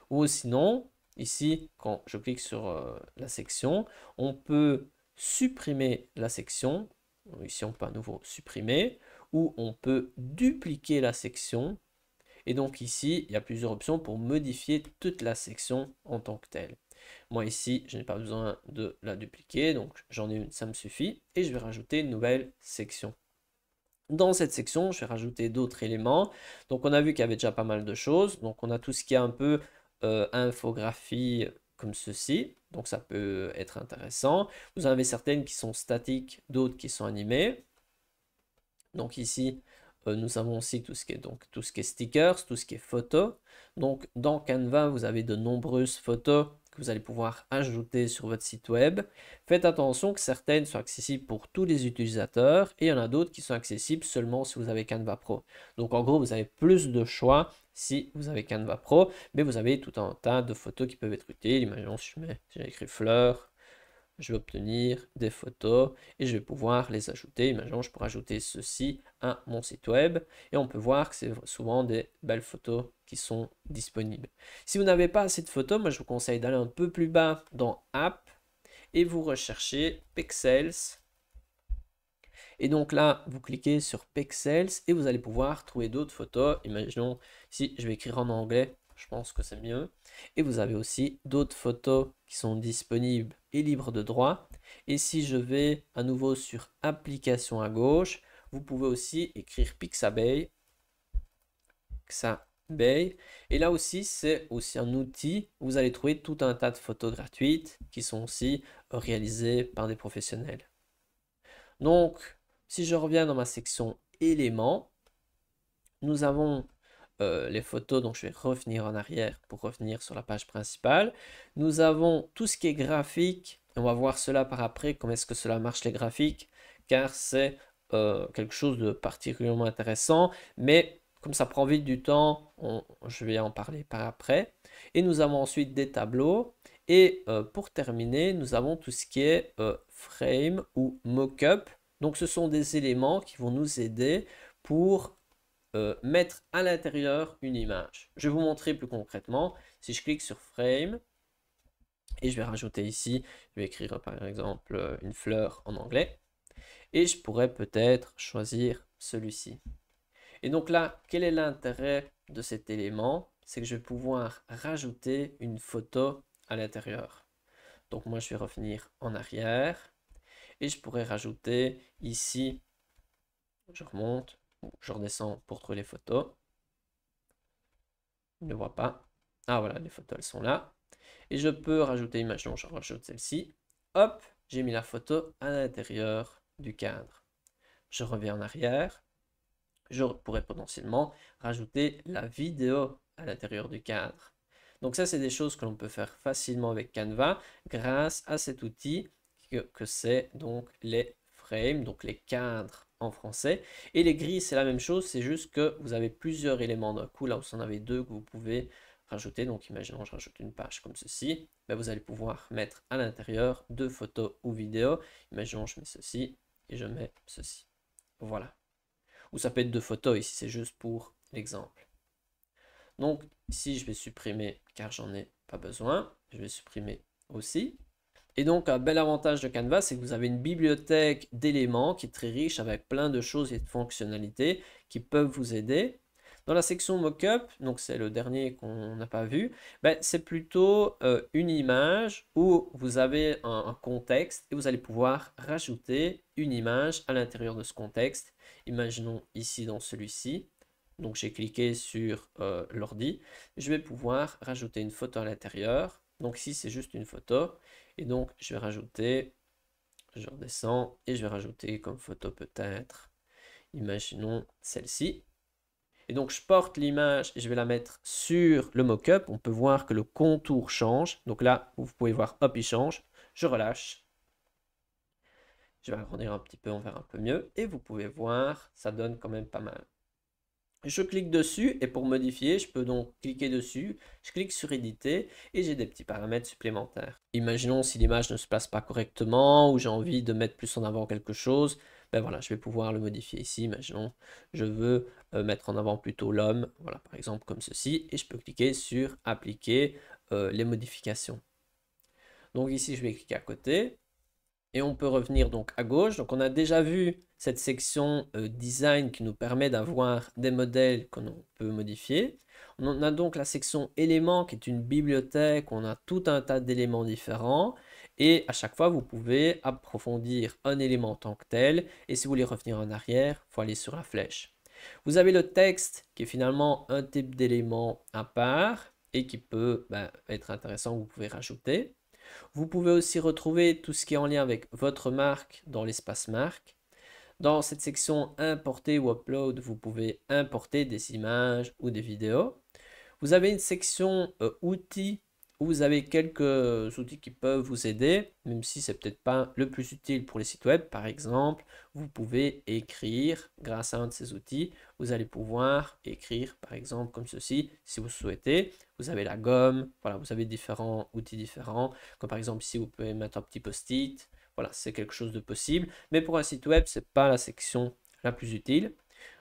ou sinon, ici, quand je clique sur la section, on peut supprimer la section. Ici, on peut à nouveau supprimer, ou on peut dupliquer la section. Et donc ici, il y a plusieurs options pour modifier toute la section en tant que telle. Moi ici, je n'ai pas besoin de la dupliquer, donc j'en ai une, ça me suffit. Et je vais rajouter une nouvelle section. Dans cette section, je vais rajouter d'autres éléments. Donc on a vu qu'il y avait déjà pas mal de choses. Donc on a tout ce qui est un peu infographie comme ceci. Donc ça peut être intéressant. Vous en avez certaines qui sont statiques, d'autres qui sont animées. Donc ici, nous avons aussi tout ce qui est stickers, tout ce qui est photos. Donc dans Canva, vous avez de nombreuses photos que vous allez pouvoir ajouter sur votre site web. Faites attention que certaines soient accessibles pour tous les utilisateurs et il y en a d'autres qui sont accessibles seulement si vous avez Canva Pro. Donc en gros, vous avez plus de choix si vous avez Canva Pro, mais vous avez tout un tas de photos qui peuvent être utiles. Imaginons si j'ai écrit fleurs. Je vais obtenir des photos et je vais pouvoir les ajouter. Imaginons, je pourrais ajouter ceci à mon site web et on peut voir que c'est souvent des belles photos qui sont disponibles. Si vous n'avez pas assez de photos, moi je vous conseille d'aller un peu plus bas dans App et vous recherchez Pexels. Et donc là, vous cliquez sur Pexels et vous allez pouvoir trouver d'autres photos. Imaginons, si je vais écrire en anglais, je pense que c'est mieux. Et vous avez aussi d'autres photos qui sont disponibles et libres de droit. Et si je vais à nouveau sur Application à gauche, vous pouvez aussi écrire Pixabay. Pixabay. Et là aussi, c'est aussi un outil où vous allez trouver tout un tas de photos gratuites qui sont aussi réalisées par des professionnels. Donc, si je reviens dans ma section éléments, nous avons les photos, donc je vais revenir en arrière pour revenir sur la page principale. Nous avons tout ce qui est graphique, on va voir cela par après, comment est-ce que cela marche les graphiques, car c'est quelque chose de particulièrement intéressant, mais comme ça prend vite du temps, je vais en parler par après. Et nous avons ensuite des tableaux, et pour terminer, nous avons tout ce qui est frame ou mock-up. Donc ce sont des éléments qui vont nous aider pour mettre à l'intérieur une image. Je vais vous montrer plus concrètement. Si je clique sur Frame, et je vais rajouter ici, je vais écrire par exemple une fleur en anglais, et je pourrais peut-être choisir celui-ci. Et donc là, quel est l'intérêt de cet élément? C'est que je vais pouvoir rajouter une photo à l'intérieur. Donc moi, je vais revenir en arrière, et je pourrais rajouter ici, je remonte, je redescends pour trouver les photos. Je ne vois pas. Ah voilà, les photos, elles sont là. Et je peux rajouter, imaginons, je rajoute celle-ci. Hop, j'ai mis la photo à l'intérieur du cadre. Je reviens en arrière. Je pourrais potentiellement rajouter la vidéo à l'intérieur du cadre. Donc ça, c'est des choses que l'on peut faire facilement avec Canva grâce à cet outil que c'est donc les frames, donc les cadres en français. Et les grilles, c'est la même chose, c'est juste que vous avez plusieurs éléments d'un coup. Là, vous en avez deux que vous pouvez rajouter. Donc imaginons, je rajoute une page comme ceci. Ben, vous allez pouvoir mettre à l'intérieur deux photos ou vidéos. Imaginons, je mets ceci et je mets ceci. Voilà. Ou ça peut être deux photos, ici c'est juste pour l'exemple. Donc ici je vais supprimer car j'en ai pas besoin, je vais supprimer aussi. Et donc un bel avantage de Canva, c'est que vous avez une bibliothèque d'éléments qui est très riche avec plein de choses et de fonctionnalités qui peuvent vous aider. Dans la section Mockup, donc c'est le dernier qu'on n'a pas vu, ben, c'est plutôt une image où vous avez un contexte et vous allez pouvoir rajouter une image à l'intérieur de ce contexte. Imaginons ici dans celui-ci. Donc j'ai cliqué sur l'ordi. Je vais pouvoir rajouter une photo à l'intérieur. Donc ici c'est juste une photo. Et donc je vais rajouter, je redescends et je vais rajouter comme photo peut-être, imaginons celle-ci. Et donc je porte l'image et je vais la mettre sur le mock-up. On peut voir que le contour change. Donc là, vous pouvez voir, hop, il change. Je relâche. Je vais agrandir un petit peu, on verra un peu mieux. Et vous pouvez voir, ça donne quand même pas mal. Je clique dessus et pour modifier, je peux donc cliquer dessus, je clique sur éditer et j'ai des petits paramètres supplémentaires. Imaginons si l'image ne se place pas correctement ou j'ai envie de mettre plus en avant quelque chose, ben voilà, je vais pouvoir le modifier ici. Imaginons, je veux mettre en avant plutôt l'homme, voilà, par exemple comme ceci, et je peux cliquer sur appliquer les modifications. Donc ici, je vais cliquer à côté. Et on peut revenir donc à gauche. Donc on a déjà vu cette section design qui nous permet d'avoir des modèles qu'on peut modifier. On a donc la section éléments qui est une bibliothèque. On a tout un tas d'éléments différents. Et à chaque fois, vous pouvez approfondir un élément en tant que tel. Et si vous voulez revenir en arrière, il faut aller sur la flèche. Vous avez le texte qui est finalement un type d'élément à part et qui peut être intéressant, vous pouvez rajouter. Vous pouvez aussi retrouver tout ce qui est en lien avec votre marque dans l'espace marque. Dans cette section importer ou upload, vous pouvez importer des images ou des vidéos. Vous avez une section outils où vous avez quelques outils qui peuvent vous aider, même si ce n'est peut-être pas le plus utile pour les sites web. Par exemple, vous pouvez écrire grâce à un de ces outils. Vous allez pouvoir écrire, par exemple, comme ceci, si vous souhaitez. Vous avez la gomme, voilà, vous avez différents outils différents. Comme par exemple ici, vous pouvez mettre un petit post-it. Voilà, c'est quelque chose de possible. Mais pour un site web, ce n'est pas la section la plus utile.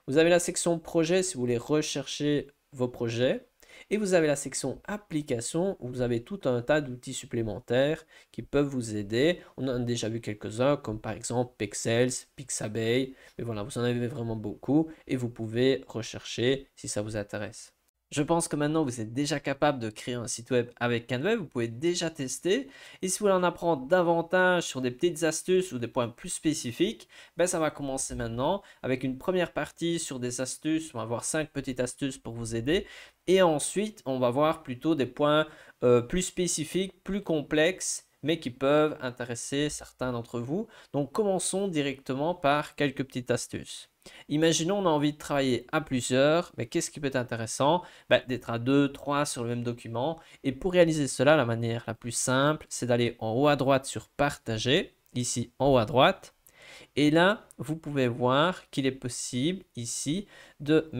Vous avez la section projet si vous voulez rechercher vos projets. Et vous avez la section applications où vous avez tout un tas d'outils supplémentaires qui peuvent vous aider. On en a déjà vu quelques-uns comme par exemple Pexels, Pixabay. Mais voilà, vous en avez vraiment beaucoup et vous pouvez rechercher si ça vous intéresse. Je pense que maintenant vous êtes déjà capable de créer un site web avec Canva, vous pouvez déjà tester. Et si vous voulez en apprendre davantage sur des petites astuces ou des points plus spécifiques, ben ça va commencer maintenant avec une première partie sur des astuces. On va voir 5 petites astuces pour vous aider. Et ensuite, on va voir plutôt des points plus spécifiques, plus complexes, mais qui peuvent intéresser certains d'entre vous. Donc commençons directement par quelques petites astuces. Imaginons on a envie de travailler à plusieurs, mais qu'est-ce qui peut être intéressant? Ben, d'être à 2, 3 sur le même document. Et pour réaliser cela, la manière la plus simple, c'est d'aller en haut à droite sur Partager, ici en haut à droite. Et là, vous pouvez voir qu'il est possible ici de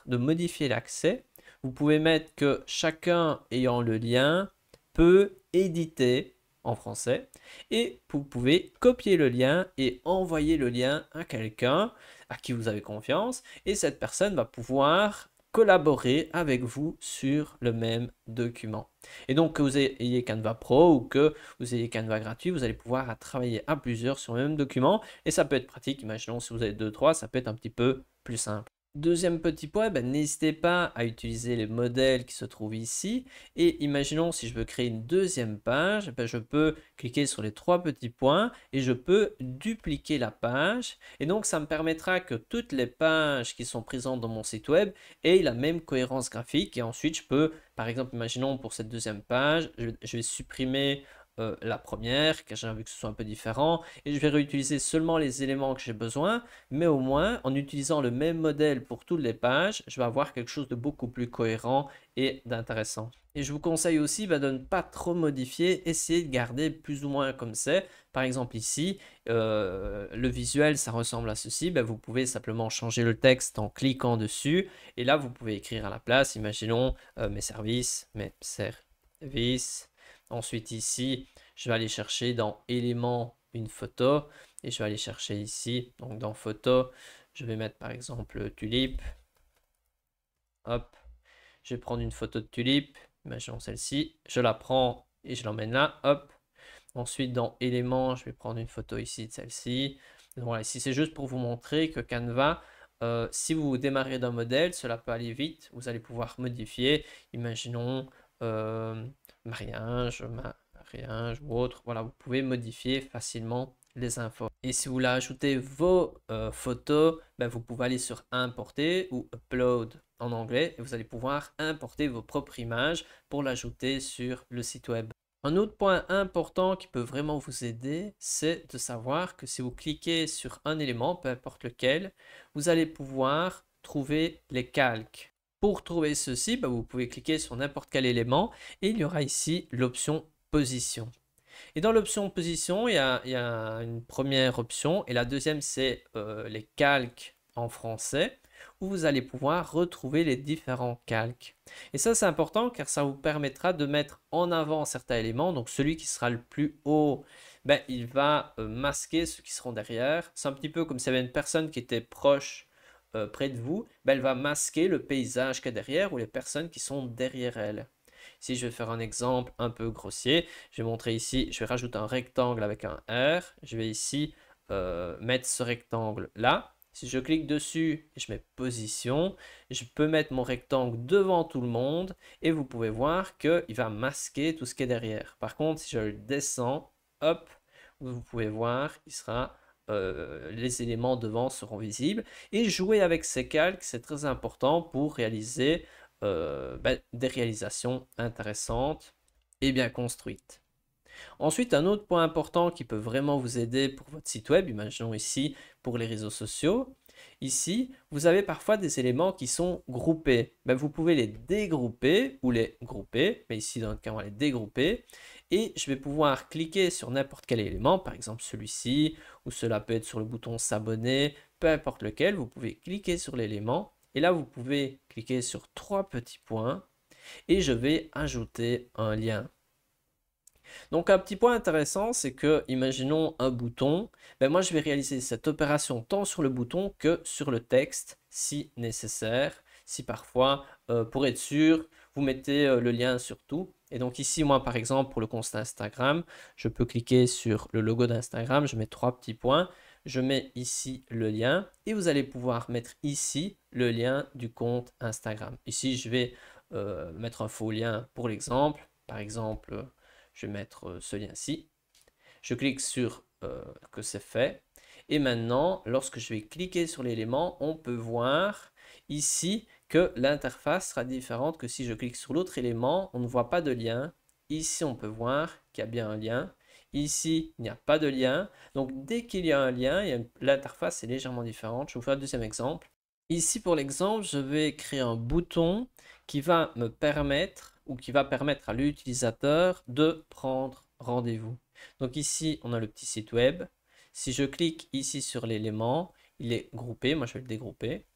modifier l'accès. Vous pouvez mettre que chacun ayant le lien peut éditer en français et vous pouvez copier le lien et envoyer le lien à quelqu'un à qui vous avez confiance et cette personne va pouvoir collaborer avec vous sur le même document. Et donc que vous ayez Canva Pro ou que vous ayez Canva gratuit, vous allez pouvoir travailler à plusieurs sur le même document et ça peut être pratique. Imaginons si vous avez 2-3, ça peut être un petit peu plus simple. Deuxième petit point, ben, n'hésitez pas à utiliser les modèles qui se trouvent ici. Et imaginons si je veux créer une deuxième page, ben, je peux cliquer sur les 3 petits points et je peux dupliquer la page. Et donc ça me permettra que toutes les pages qui sont présentes dans mon site web aient la même cohérence graphique. Et ensuite je peux, par exemple, imaginons pour cette deuxième page, je vais supprimer la première, car j'ai envie que ce soit un peu différent, et je vais réutiliser seulement les éléments que j'ai besoin, mais au moins en utilisant le même modèle pour toutes les pages, je vais avoir quelque chose de beaucoup plus cohérent et d'intéressant. Et je vous conseille aussi de ne pas trop modifier, essayer de garder plus ou moins comme c'est. Par exemple ici, le visuel ça ressemble à ceci, vous pouvez simplement changer le texte en cliquant dessus, et là vous pouvez écrire à la place, imaginons mes services. Ensuite ici, je vais aller chercher dans éléments une photo et je vais aller chercher ici, donc dans photo, je vais mettre par exemple tulipe. Hop, je vais prendre une photo de tulipe, imaginons celle-ci, je la prends et je l'emmène là, hop. Ensuite dans éléments, je vais prendre une photo ici de celle-ci. Voilà, ici c'est juste pour vous montrer que Canva, si vous démarrez d'un modèle, cela peut aller vite, vous allez pouvoir modifier, imaginons mariage ou autre. Voilà, vous pouvez modifier facilement les infos. Et si vous voulez ajouter vos photos, vous pouvez aller sur importer ou upload en anglais et vous allez pouvoir importer vos propres images pour l'ajouter sur le site web. Un autre point important qui peut vraiment vous aider, c'est de savoir que si vous cliquez sur un élément, peu importe lequel, vous allez pouvoir trouver les calques. Pour trouver ceci, vous pouvez cliquer sur n'importe quel élément et il y aura ici l'option position. Et dans l'option position, il y a une première option et la deuxième c'est les calques en français où vous allez pouvoir retrouver les différents calques. Et ça c'est important car ça vous permettra de mettre en avant certains éléments. Donc celui qui sera le plus haut, il va masquer ceux qui seront derrière. C'est un petit peu comme s'il y avait une personne qui était proche près de vous, elle va masquer le paysage qu'il y a derrière ou les personnes qui sont derrière elle. Ici, je vais faire un exemple un peu grossier. Je vais montrer ici, je vais rajouter un rectangle avec un R. Je vais ici mettre ce rectangle là. Si je clique dessus et je mets position, je peux mettre mon rectangle devant tout le monde et vous pouvez voir qu'il va masquer tout ce qui est derrière. Par contre, si je le descends, hop, vous pouvez voir, il sera les éléments devant seront visibles. Et jouer avec ces calques, c'est très important pour réaliser des réalisations intéressantes et bien construites. Ensuite, un autre point important qui peut vraiment vous aider pour votre site web, imaginons ici pour les réseaux sociaux, ici vous avez parfois des éléments qui sont groupés. Vous pouvez les dégrouper ou les grouper, mais ici dans notre cas on va les dégrouper et je vais pouvoir cliquer sur n'importe quel élément, par exemple celui-ci ou cela peut être sur le bouton s'abonner, peu importe lequel, vous pouvez cliquer sur l'élément et là vous pouvez cliquer sur 3 petits points et je vais ajouter un lien. Donc un petit point intéressant, c'est que, imaginons un bouton, moi je vais réaliser cette opération tant sur le bouton que sur le texte si nécessaire, si parfois, pour être sûr, vous mettez le lien sur tout. Et donc ici, moi par exemple, pour le compte Instagram, je peux cliquer sur le logo d'Instagram, je mets 3 petits points, je mets ici le lien et vous allez pouvoir mettre ici le lien du compte Instagram. Ici, je vais mettre un faux lien pour l'exemple. Par exemple, je vais mettre ce lien-ci. Je clique sur que c'est fait. Et maintenant, lorsque je vais cliquer sur l'élément, on peut voir ici que l'interface sera différente que si je clique sur l'autre élément. On ne voit pas de lien. Ici, on peut voir qu'il y a bien un lien. Ici, il n'y a pas de lien. Donc, dès qu'il y a un lien, l'interface est légèrement différente. Je vais vous faire un deuxième exemple. Ici, pour l'exemple, je vais créer un bouton qui va me permettre ou qui va permettre à l'utilisateur de prendre rendez-vous. Donc ici, on a le petit site web. Si je clique ici sur l'élément, il est groupé. Moi, je vais le dégrouper.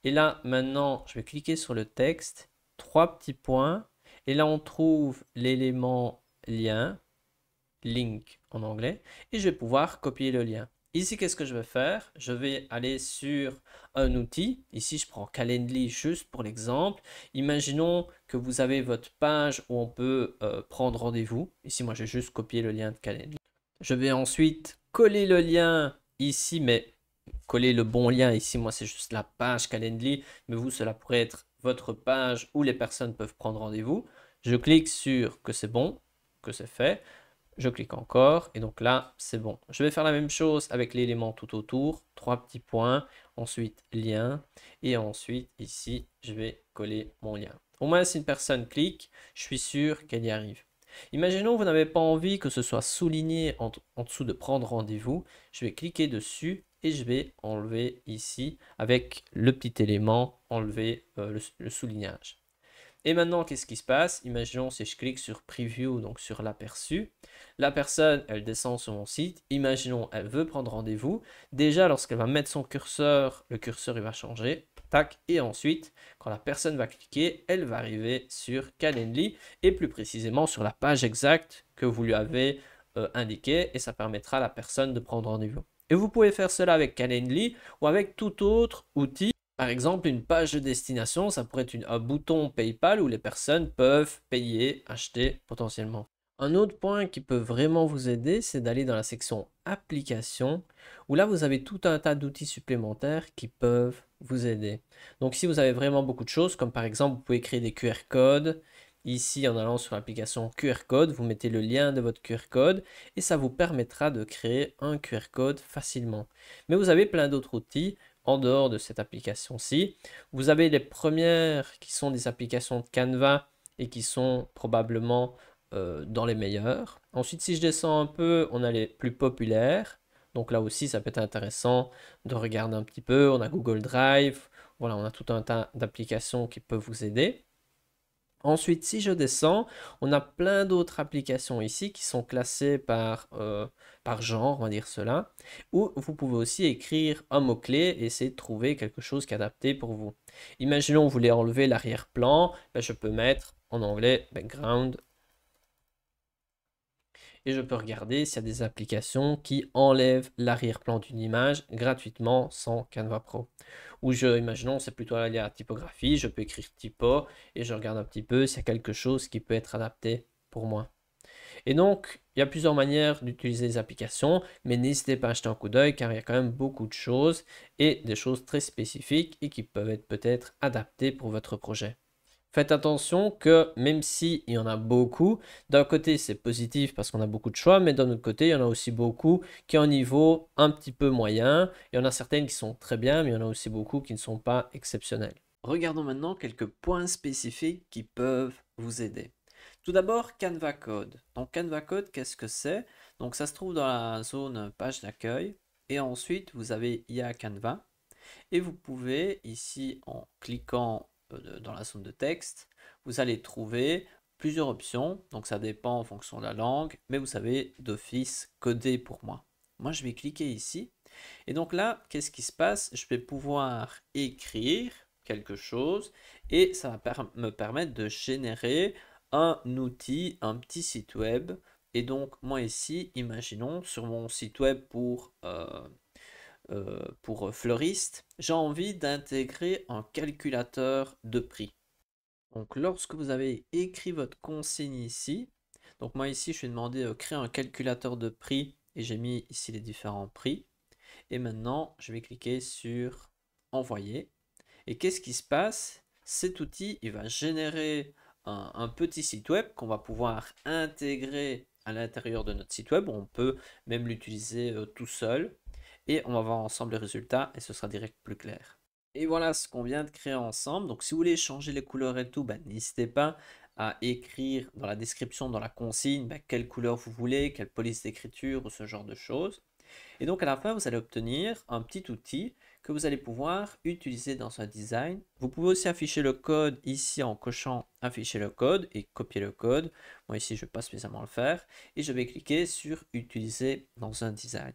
Et là, maintenant, je vais cliquer sur le texte, 3 petits points. Et là, on trouve l'élément lien, link en anglais. Et je vais pouvoir copier le lien. Ici, qu'est-ce que je vais faire? Je vais aller sur un outil. Ici, je prends Calendly juste pour l'exemple. Imaginons que vous avez votre page où on peut prendre rendez-vous. Ici, moi, j'ai juste copié le lien de Calendly. Je vais ensuite coller le lien ici, mais coller le bon lien. Ici, moi, c'est juste la page Calendly. Mais vous, cela pourrait être votre page où les personnes peuvent prendre rendez-vous. Je clique sur que c'est bon, que c'est fait. Je clique encore et donc là, c'est bon. Je vais faire la même chose avec l'élément tout autour, 3 petits points, ensuite lien et ensuite ici, je vais coller mon lien. Au moins, si une personne clique, je suis sûr qu'elle y arrive. Imaginons que vous n'avez pas envie que ce soit souligné en dessous de prendre rendez-vous. Je vais cliquer dessus et je vais enlever ici avec le petit élément, enlever le soulignage. Et maintenant, qu'est-ce qui se passe? Imaginons si je clique sur Preview, donc sur l'aperçu. La personne, elle descend sur mon site. Imaginons, elle veut prendre rendez-vous. Déjà, lorsqu'elle va mettre son curseur, le curseur il va changer. Tac. Et ensuite, quand la personne va cliquer, elle va arriver sur Calendly et plus précisément sur la page exacte que vous lui avez indiquée. Et ça permettra à la personne de prendre rendez-vous. Et vous pouvez faire cela avec Calendly ou avec tout autre outil. Par exemple, une page de destination, ça pourrait être un bouton PayPal où les personnes peuvent payer, acheter potentiellement. Un autre point qui peut vraiment vous aider, c'est d'aller dans la section applications, où là, vous avez tout un tas d'outils supplémentaires qui peuvent vous aider. Donc, si vous avez vraiment beaucoup de choses, comme par exemple, vous pouvez créer des QR codes. Ici, en allant sur l'application QR code, vous mettez le lien de votre QR code et ça vous permettra de créer un QR code facilement. Mais vous avez plein d'autres outils en dehors de cette application-ci. Vous avez les premières qui sont des applications de Canva et qui sont probablement dans les meilleures. Ensuite, si je descends un peu, on a les plus populaires. Donc là aussi, ça peut être intéressant de regarder un petit peu. On a Google Drive. Voilà, on a tout un tas d'applications qui peuvent vous aider. Ensuite, si je descends, on a plein d'autres applications ici qui sont classées par genre, on va dire cela, où vous pouvez aussi écrire un mot-clé et essayer de trouver quelque chose qui est adapté pour vous. Imaginons vous voulez enlever l'arrière-plan, ben, je peux mettre en anglais background et je peux regarder s'il y a des applications qui enlèvent l'arrière-plan d'une image gratuitement sans Canva Pro. Ou imaginons, c'est plutôt lié à la typographie, je peux écrire typo et je regarde un petit peu s'il y a quelque chose qui peut être adapté pour moi. Et donc, il y a plusieurs manières d'utiliser les applications, mais n'hésitez pas à jeter un coup d'œil car il y a quand même beaucoup de choses et des choses très spécifiques et qui peuvent être peut-être adaptées pour votre projet. Faites attention que même s'il y en a beaucoup, d'un côté c'est positif parce qu'on a beaucoup de choix, mais d'un autre côté il y en a aussi beaucoup qui ont un niveau un petit peu moyen. Il y en a certaines qui sont très bien, mais il y en a aussi beaucoup qui ne sont pas exceptionnelles. Regardons maintenant quelques points spécifiques qui peuvent vous aider. Tout d'abord, Canva Code. Donc Canva Code, qu'est-ce que c'est? Donc ça se trouve dans la zone page d'accueil. Et ensuite, vous avez IA Canva. Et vous pouvez ici, en cliquant dans la zone de texte, vous allez trouver plusieurs options. Donc ça dépend en fonction de la langue, mais vous savez d'office coder pour moi. Moi, je vais cliquer ici. Et donc là, qu'est-ce qui se passe? Je vais pouvoir écrire quelque chose et ça va me permettre de générer un outil, un petit site web. Et donc, moi ici, imaginons sur mon site web pour fleuriste, j'ai envie d'intégrer un calculateur de prix. Donc lorsque vous avez écrit votre consigne ici, donc moi ici je vais demander de créer un calculateur de prix et j'ai mis ici les différents prix. Et maintenant je vais cliquer sur envoyer. Et qu'est-ce qui se passe? cet outil, il va générer un petit site web qu'on va pouvoir intégrer à l'intérieur de notre site web. On peut même l'utiliser tout seul et on va voir ensemble les résultats et ce sera direct plus clair. Et voilà ce qu'on vient de créer ensemble. Donc si vous voulez changer les couleurs et tout, n'hésitez pas à écrire dans la description, dans la consigne, quelle couleur vous voulez, quelle police d'écriture ou ce genre de choses. Et donc à la fin, vous allez obtenir un petit outil que vous allez pouvoir utiliser dans un design. Vous pouvez aussi afficher le code ici en cochant afficher le code et copier le code. Moi ici, je ne vais pas spécialement le faire. Et je vais cliquer sur utiliser dans un design.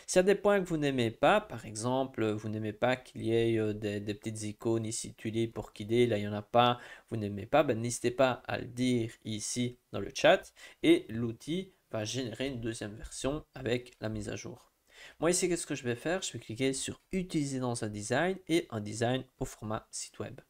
S'il y a des points que vous n'aimez pas, par exemple, vous n'aimez pas qu'il y ait des petites icônes ici, tulip, orchidée, là il n'y en a pas, vous n'aimez pas, n'hésitez pas à le dire ici dans le chat et l'outil va générer une deuxième version avec la mise à jour. Moi ici, qu'est-ce que je vais faire? Je vais cliquer sur utiliser dans un design et un design au format site web.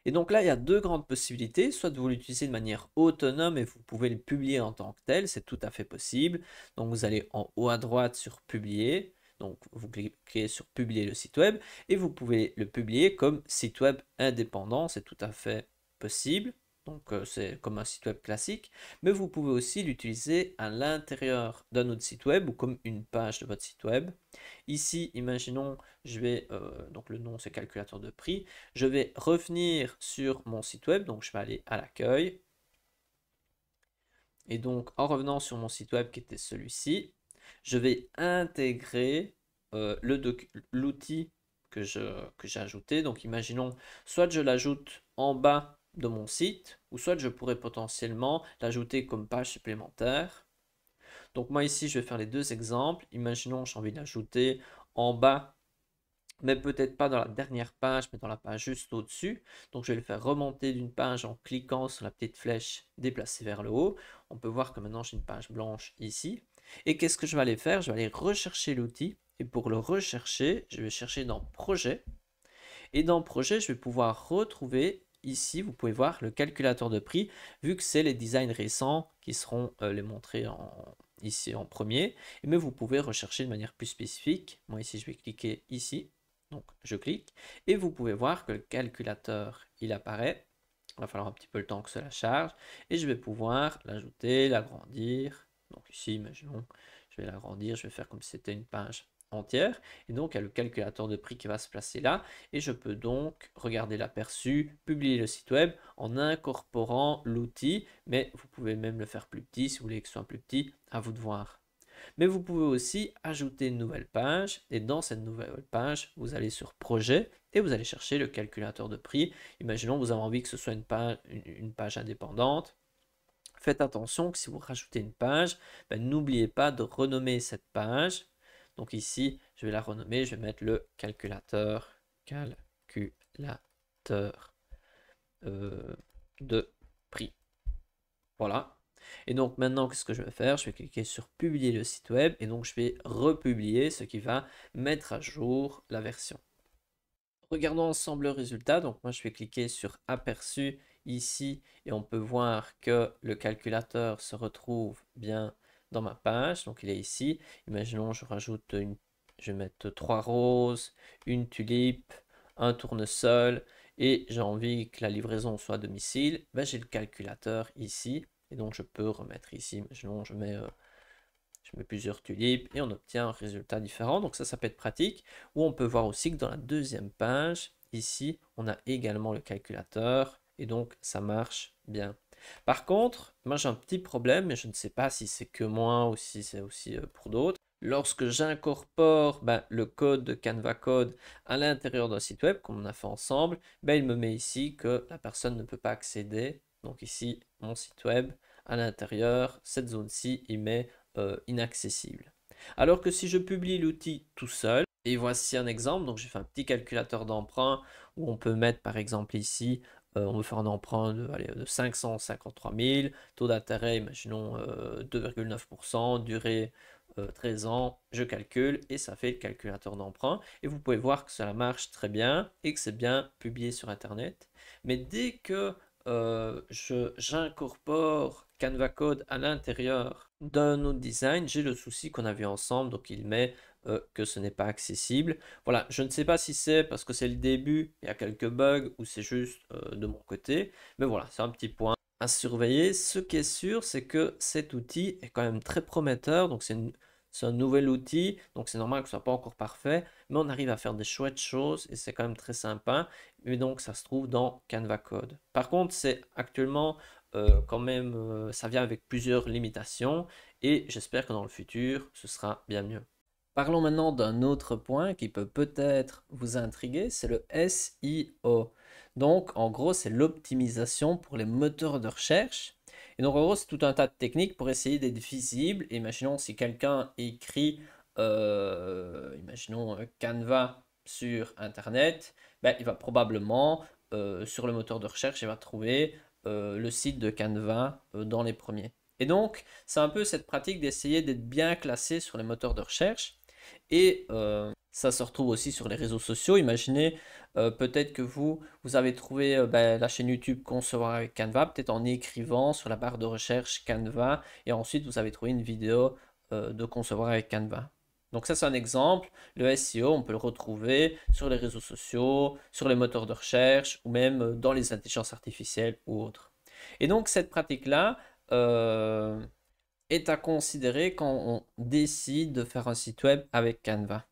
Et donc là, il y a deux grandes possibilités. Soit vous l'utilisez de manière autonome et vous pouvez le publier en tant que tel, c'est tout à fait possible. Donc vous allez en haut à droite sur publier. Donc vous cliquez sur publier le site web et vous pouvez le publier comme site web indépendant, c'est tout à fait possible. Donc c'est comme un site web classique, mais vous pouvez aussi l'utiliser à l'intérieur d'un autre site web ou comme une page de votre site web. Ici, imaginons, je vais, donc le nom c'est calculateur de prix, je vais revenir sur mon site web, donc je vais aller à l'accueil. Et donc en revenant sur mon site web qui était celui-ci, je vais intégrer l'outil que j'ai ajouté. Donc imaginons, soit je l'ajoute en bas de mon site, ou soit je pourrais potentiellement l'ajouter comme page supplémentaire. Donc moi ici, je vais faire les deux exemples. Imaginons, j'ai envie de l'ajouter en bas, mais peut-être pas dans la dernière page, mais dans la page juste au-dessus. Donc je vais le faire remonter d'une page en cliquant sur la petite flèche déplacée vers le haut. On peut voir que maintenant j'ai une page blanche ici. Et qu'est-ce que je vais aller faire? Je vais aller rechercher l'outil. Et pour le rechercher, je vais chercher dans Projet. Et dans Projet, je vais pouvoir retrouver ici, vous pouvez voir le calculateur de prix, vu que c'est les designs récents qui seront les montrer ici en premier. Mais vous pouvez rechercher de manière plus spécifique. Moi ici, je vais cliquer ici. Donc je clique et vous pouvez voir que le calculateur il apparaît. Il va falloir un petit peu le temps que cela charge et je vais pouvoir l'ajouter, l'agrandir. Donc ici, imaginons, je vais l'agrandir, je vais faire comme si c'était une page entière et donc il y a le calculateur de prix qui va se placer là et je peux donc regarder l'aperçu, publier le site web en incorporant l'outil, mais vous pouvez même le faire plus petit si vous voulez que ce soit plus petit, à vous de voir. Mais vous pouvez aussi ajouter une nouvelle page et dans cette nouvelle page, vous allez sur projet et vous allez chercher le calculateur de prix. Imaginons que vous avez envie que ce soit une page indépendante. Faites attention que si vous rajoutez une page, n'oubliez pas de renommer cette page. Donc ici, je vais la renommer, je vais mettre le calculateur de prix. Voilà. Et donc maintenant, qu'est-ce que je vais faire? Je vais cliquer sur publier le site web et donc je vais republier, ce qui va mettre à jour la version. Regardons ensemble le résultat. Donc moi, je vais cliquer sur aperçu ici et on peut voir que le calculateur se retrouve bien dans ma page. Donc il est ici. Imaginons, je rajoute je vais mettre 3 roses, une tulipe, un tournesol et j'ai envie que la livraison soit à domicile. J'ai le calculateur ici. Et donc, je peux remettre ici, imaginons, je mets plusieurs tulipes et on obtient un résultat différent. Donc ça peut être pratique. Ou on peut voir aussi que dans la deuxième page, ici, on a également le calculateur et donc ça marche bien. Par contre, moi j'ai un petit problème, mais je ne sais pas si c'est que moi ou si c'est aussi pour d'autres. Lorsque j'incorpore le code de Canva Code à l'intérieur d'un site web, comme on a fait ensemble, il me met ici que la personne ne peut pas accéder. Donc ici, mon site web, à l'intérieur, cette zone-ci, il met inaccessible. Alors que si je publie l'outil tout seul, et voici un exemple, donc j'ai fait un petit calculateur d'emprunt où on peut mettre par exemple ici, on veut faire un emprunt de 553 000, taux d'intérêt, imaginons 2,9%, durée 13 ans, je calcule et ça fait le calculateur d'emprunt. Et vous pouvez voir que cela marche très bien et que c'est bien publié sur Internet. Mais dès que j'incorpore Canva Code à l'intérieur d'un autre design, j'ai le souci qu'on a vu ensemble, donc il met que ce n'est pas accessible. Voilà, je ne sais pas si c'est parce que c'est le début, il y a quelques bugs ou c'est juste de mon côté, mais voilà, c'est un petit point à surveiller. Ce qui est sûr, c'est que cet outil est quand même très prometteur, donc c'est un nouvel outil, donc c'est normal que ce soit pas encore parfait, mais on arrive à faire des chouettes choses et c'est quand même très sympa. Et donc ça se trouve dans Canva Code. Par contre, c'est actuellement quand même, ça vient avec plusieurs limitations et j'espère que dans le futur, ce sera bien mieux. Parlons maintenant d'un autre point qui peut peut-être vous intriguer, c'est le SEO. Donc, en gros, c'est l'optimisation pour les moteurs de recherche. Et donc, en gros, c'est tout un tas de techniques pour essayer d'être visible. Imaginons si quelqu'un écrit, imaginons Canva sur Internet, ben, il va probablement, sur le moteur de recherche, il va trouver le site de Canva dans les premiers. Et donc, c'est un peu cette pratique d'essayer d'être bien classé sur les moteurs de recherche. Et ça se retrouve aussi sur les réseaux sociaux. Imaginez, peut-être que vous avez trouvé ben, la chaîne YouTube Concevoir avec Canva, peut-être en écrivant sur la barre de recherche Canva, et ensuite vous avez trouvé une vidéo de Concevoir avec Canva. Donc ça, c'est un exemple. Le SEO, on peut le retrouver sur les réseaux sociaux, sur les moteurs de recherche, ou même dans les intelligences artificielles ou autres. Et donc cette pratique-là, est à considérer quand on décide de faire un site web avec Canva.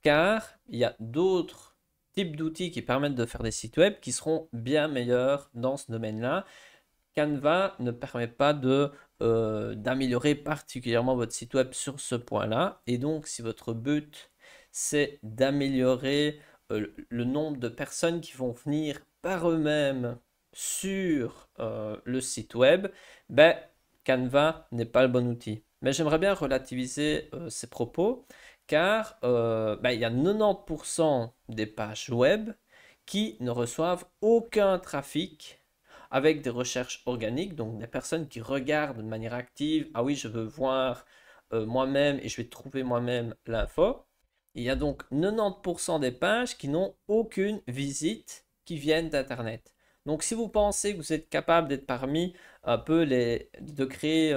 Car il y a d'autres types d'outils qui permettent de faire des sites web qui seront bien meilleurs dans ce domaine-là. Canva ne permet pas d'améliorer particulièrement votre site web sur ce point-là. Et donc, si votre but, c'est d'améliorer le nombre de personnes qui vont venir par eux-mêmes sur le site web, ben, Canva n'est pas le bon outil. Mais j'aimerais bien relativiser ces propos, car ben, il y a 90% des pages web qui ne reçoivent aucun trafic avec des recherches organiques, donc des personnes qui regardent de manière active, ah oui, je veux voir moi-même et je vais trouver moi-même l'info. Il y a donc 90% des pages qui n'ont aucune visite qui viennent d'Internet. Donc si vous pensez que vous êtes capable d'être parmi un peu de créer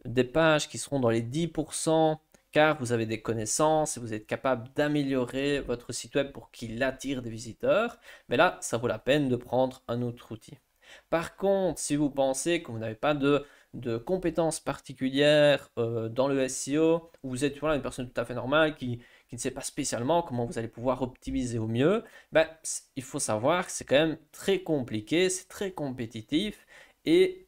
des pages qui seront dans les 10%, car vous avez des connaissances et vous êtes capable d'améliorer votre site web pour qu'il attire des visiteurs, mais là, ça vaut la peine de prendre un autre outil. Par contre, si vous pensez que vous n'avez pas de compétences particulières dans le SEO, ou vous êtes voilà, une personne tout à fait normale qui ne sait pas spécialement comment vous allez pouvoir optimiser au mieux, ben, il faut savoir que c'est quand même très compliqué, c'est très compétitif, et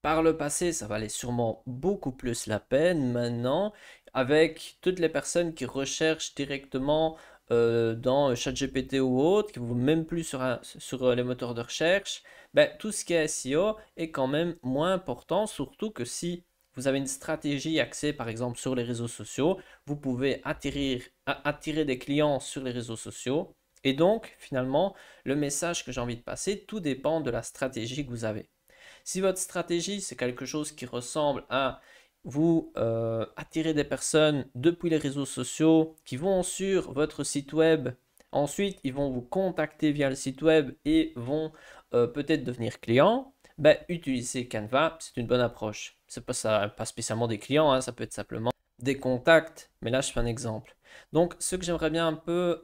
par le passé, ça valait sûrement beaucoup plus la peine. Maintenant, avec toutes les personnes qui recherchent directement dans ChatGPT ou autre, qui ne vont même plus sur les moteurs de recherche, ben, tout ce qui est SEO est quand même moins important, surtout que si vous avez une stratégie axée par exemple sur les réseaux sociaux, vous pouvez attirer des clients sur les réseaux sociaux. Et donc, finalement, le message que j'ai envie de passer, tout dépend de la stratégie que vous avez. Si votre stratégie, c'est quelque chose qui ressemble à vous attirer des personnes depuis les réseaux sociaux qui vont sur votre site web, ensuite ils vont vous contacter via le site web et vont peut-être devenir clients, ben, utilisez Canva, c'est une bonne approche. C'est pas spécialement des clients, hein, ça peut être simplement des contacts, mais là je fais un exemple. Donc ce que j'aimerais bien un peu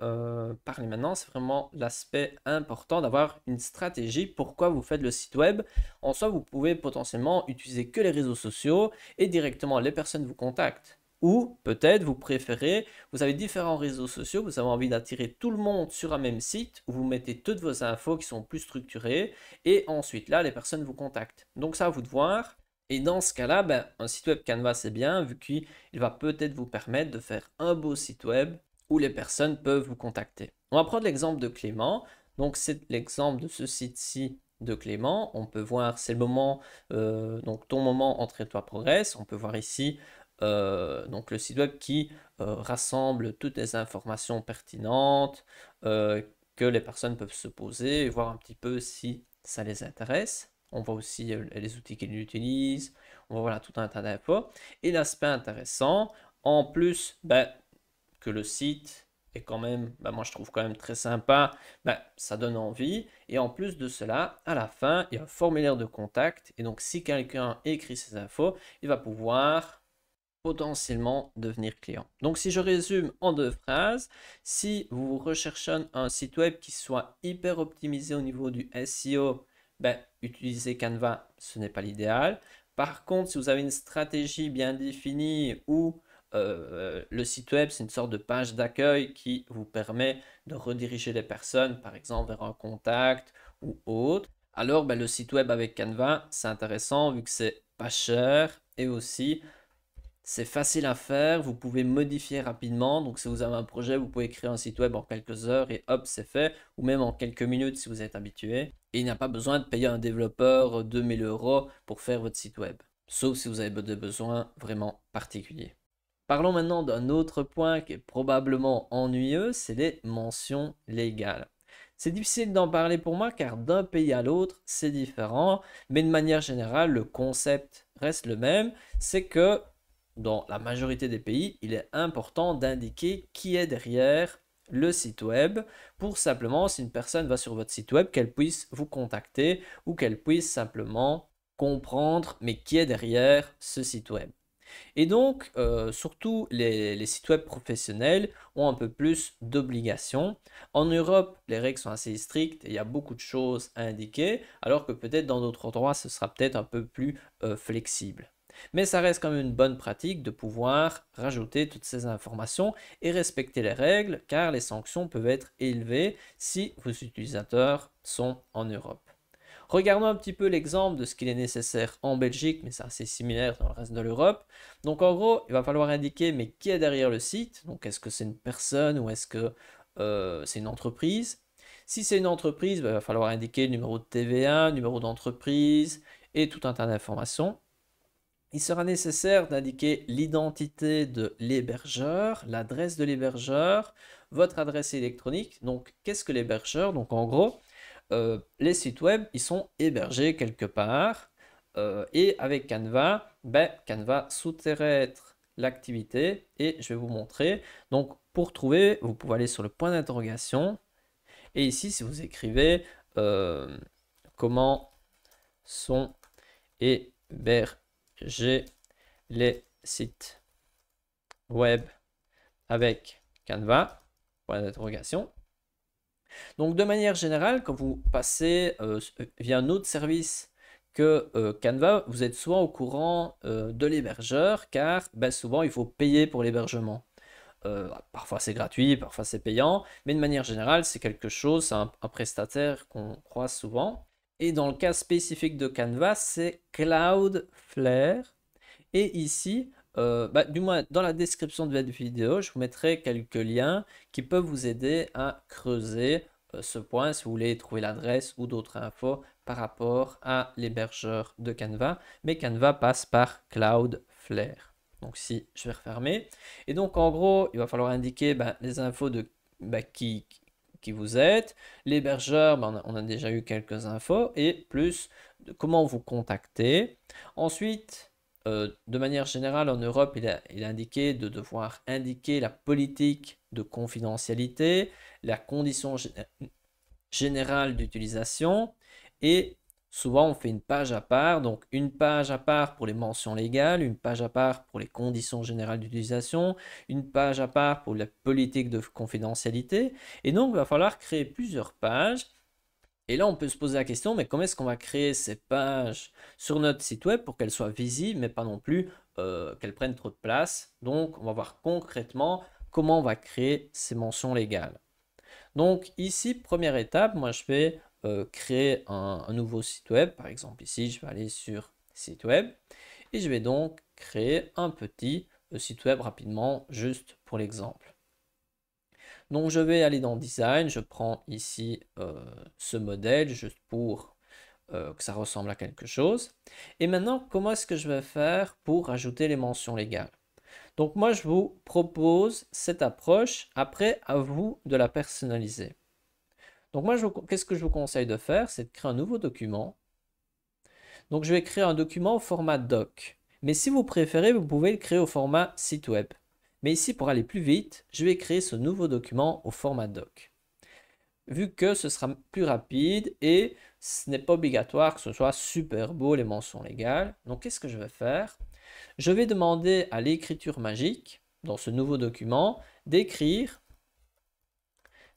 parler maintenant, c'est vraiment l'aspect important d'avoir une stratégie. Pourquoi vous faites le site web? En soi, vous pouvez potentiellement utiliser que les réseaux sociaux et directement les personnes vous contactent. Ou peut-être vous préférez, vous avez différents réseaux sociaux, vous avez envie d'attirer tout le monde sur un même site où vous mettez toutes vos infos qui sont plus structurées et ensuite là, les personnes vous contactent. Donc ça, à vous de voir. Et dans ce cas-là, ben, un site web Canva, c'est bien, vu qu'il va peut-être vous permettre de faire un beau site web où les personnes peuvent vous contacter. On va prendre l'exemple de Clément. Donc, c'est l'exemple de ce site-ci de Clément. On peut voir, c'est le moment, donc ton moment, entraîne-toi, progresse. On peut voir ici donc le site web qui rassemble toutes les informations pertinentes que les personnes peuvent se poser et voir un petit peu si ça les intéresse. On voit aussi les outils qu'il utilise. On voit voilà, tout un tas d'infos. Et l'aspect intéressant, en plus ben, que le site est quand même, ben, moi je trouve quand même très sympa, ben, ça donne envie. Et en plus de cela, à la fin, il y a un formulaire de contact. Et donc si quelqu'un écrit ses infos, il va pouvoir potentiellement devenir client. Donc si je résume en 2 phrases, si vous recherchez un site web qui soit hyper optimisé au niveau du SEO, ben, utiliser Canva, ce n'est pas l'idéal. Par contre, si vous avez une stratégie bien définie où le site web, c'est une sorte de page d'accueil qui vous permet de rediriger les personnes, par exemple, vers un contact ou autre, alors ben, le site web avec Canva, c'est intéressant vu que c'est pas cher et aussi c'est facile à faire, vous pouvez modifier rapidement. Donc si vous avez un projet, vous pouvez créer un site web en quelques heures et hop, c'est fait. Ou même en quelques minutes si vous êtes habitué. Et il n'y a pas besoin de payer un développeur 2000 euros pour faire votre site web. Sauf si vous avez des besoins vraiment particuliers. Parlons maintenant d'un autre point qui est probablement ennuyeux, c'est les mentions légales. C'est difficile d'en parler pour moi car d'un pays à l'autre, c'est différent. Mais de manière générale, le concept reste le même. C'est que dans la majorité des pays, il est important d'indiquer qui est derrière le site web pour simplement, si une personne va sur votre site web, qu'elle puisse vous contacter ou qu'elle puisse simplement comprendre mais qui est derrière ce site web. Et donc, surtout les sites web professionnels ont un peu plus d'obligations. En Europe, les règles sont assez strictes et il y a beaucoup de choses à indiquer, alors que peut-être dans d'autres endroits, ce sera peut-être un peu plus flexible. Mais ça reste quand même une bonne pratique de pouvoir rajouter toutes ces informations et respecter les règles, car les sanctions peuvent être élevées si vos utilisateurs sont en Europe. Regardons un petit peu l'exemple de ce qu'il est nécessaire en Belgique, mais c'est assez similaire dans le reste de l'Europe. Donc en gros, il va falloir indiquer mais qui est derrière le site. Donc est-ce que c'est une personne ou est-ce que c'est une entreprise? Si c'est une entreprise, il va falloir indiquer le numéro de TVA, numéro d'entreprise et tout un tas d'informations. Il sera nécessaire d'indiquer l'identité de l'hébergeur, l'adresse de l'hébergeur, votre adresse électronique. Donc, qu'est-ce que l'hébergeur? Donc, en gros, les sites web, ils sont hébergés quelque part. Et avec Canva, ben, Canva sous-traite l'activité et je vais vous montrer. Donc, pour trouver, vous pouvez aller sur le point d'interrogation. Et ici, si vous écrivez comment sont hébergés les sites web avec Canva, point d'interrogation. Donc de manière générale, quand vous passez via un autre service que Canva, vous êtes souvent au courant de l'hébergeur car ben, souvent il faut payer pour l'hébergement. Parfois c'est gratuit, parfois c'est payant, mais de manière générale c'est quelque chose, c'est un prestataire qu'on croise souvent. Et dans le cas spécifique de Canva, c'est Cloudflare. Et ici, bah, du moins dans la description de cette vidéo, je vous mettrai quelques liens qui peuvent vous aider à creuser ce point si vous voulez trouver l'adresse ou d'autres infos par rapport à l'hébergeur de Canva. Mais Canva passe par Cloudflare. Donc si je vais refermer. Et donc en gros, il va falloir indiquer les infos de qui vous êtes. L'hébergeur, on a déjà eu quelques infos et plus de comment vous contacter. Ensuite, de manière générale, en Europe, il est indiqué de devoir indiquer la politique de confidentialité, la condition générale d'utilisation et souvent on fait une page à part, donc une page à part pour les mentions légales, une page à part pour les conditions générales d'utilisation, une page à part pour la politique de confidentialité et donc il va falloir créer plusieurs pages. Et là, on peut se poser la question, mais comment est-ce qu'on va créer ces pages sur notre site web pour qu'elles soient visibles, mais pas non plus qu'elles prennent trop de place. Donc, on va voir concrètement comment on va créer ces mentions légales. Donc ici, première étape, moi je vais créer un nouveau site web. Par exemple, ici, je vais aller sur site web et je vais donc créer un petit site web rapidement, juste pour l'exemple. Donc je vais aller dans Design, je prends ici ce modèle juste pour que ça ressemble à quelque chose. Et maintenant, comment est-ce que je vais faire pour ajouter les mentions légales? Donc moi, je vous propose cette approche, après à vous de la personnaliser. Donc moi, qu'est-ce que je vous conseille de faire? C'est de créer un nouveau document. Donc je vais créer un document au format doc. Mais si vous préférez, vous pouvez le créer au format site web. Mais ici, pour aller plus vite, je vais créer ce nouveau document au format doc. Vu que ce sera plus rapide et ce n'est pas obligatoire que ce soit super beau les mentions légales. Donc, qu'est-ce que je vais faire? je vais demander à l'écriture magique, dans ce nouveau document, d'écrire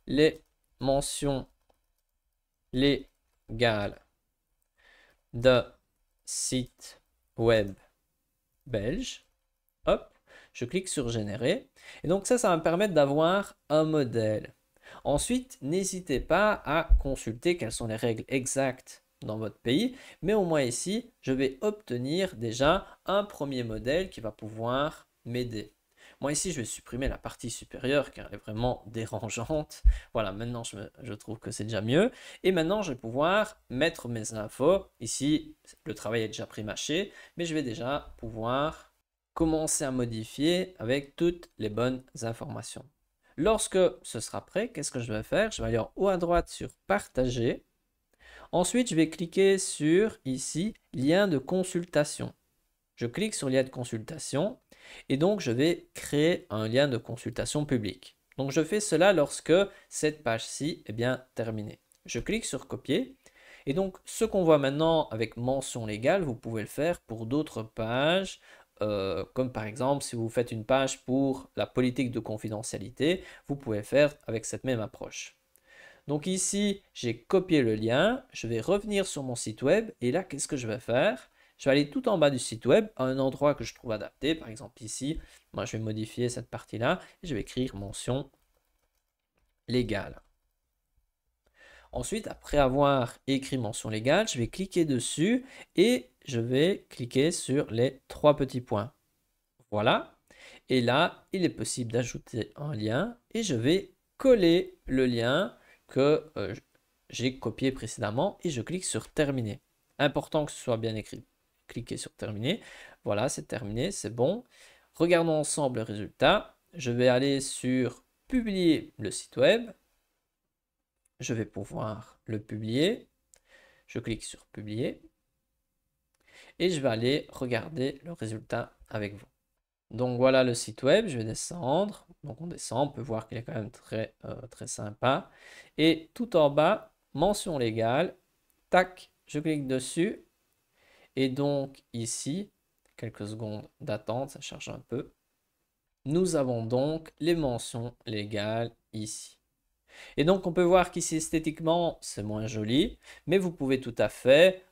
les mentions légales de site web belge. Hop, je clique sur générer. Et donc ça va me permettre d'avoir un modèle. Ensuite, n'hésitez pas à consulter quelles sont les règles exactes dans votre pays, mais au moins ici, je vais obtenir déjà un premier modèle qui va pouvoir m'aider. Moi ici, je vais supprimer la partie supérieure car elle est vraiment dérangeante. Voilà, maintenant je trouve que c'est déjà mieux. Et maintenant, je vais pouvoir mettre mes infos. Ici, le travail est déjà pré-mâché, mais je vais déjà pouvoir commencer à modifier avec toutes les bonnes informations. Lorsque ce sera prêt, qu'est-ce que je vais faire? Je vais aller en haut à droite sur partager. Ensuite, je vais cliquer sur ici, lien de consultation. Je clique sur lien de consultation et donc je vais créer un lien de consultation public. Donc je fais cela lorsque cette page-ci est bien terminée. Je clique sur copier et donc ce qu'on voit maintenant avec mention légale, vous pouvez le faire pour d'autres pages. Comme par exemple si vous faites une page pour la politique de confidentialité, vous pouvez faire avec cette même approche. Donc ici, j'ai copié le lien, je vais revenir sur mon site web et là, qu'est-ce que je vais faire? Je vais aller tout en bas du site web, à un endroit que je trouve adapté, par exemple ici, moi je vais modifier cette partie-là et je vais écrire mention légale. Ensuite, après avoir écrit mention légale, je vais cliquer dessus et je vais cliquer sur les trois petits points. Voilà. Et là, il est possible d'ajouter un lien et je vais coller le lien que j'ai copié précédemment et je clique sur terminer. Important que ce soit bien écrit. Cliquez sur terminer. Voilà, c'est terminé, c'est bon. Regardons ensemble le résultat. Je vais aller sur publier le site web. Je vais pouvoir le publier. Je clique sur publier. Et je vais aller regarder le résultat avec vous. Donc voilà le site web, je vais descendre. Donc on descend, on peut voir qu'il est quand même très sympa. Et tout en bas, mention légale, tac, je clique dessus. Et donc ici, quelques secondes d'attente, ça charge un peu. Nous avons donc les mentions légales ici. Et donc on peut voir qu'ici esthétiquement, c'est moins joli, mais vous pouvez tout à fait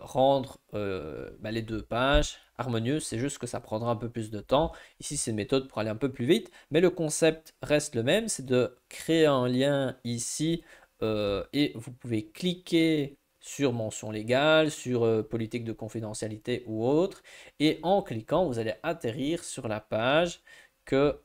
rendre les deux pages harmonieuses, c'est juste que ça prendra un peu plus de temps. Ici, c'est une méthode pour aller un peu plus vite, mais le concept reste le même, c'est de créer un lien ici et vous pouvez cliquer sur mention légale, sur politique de confidentialité ou autre, et en cliquant, vous allez atterrir sur la page que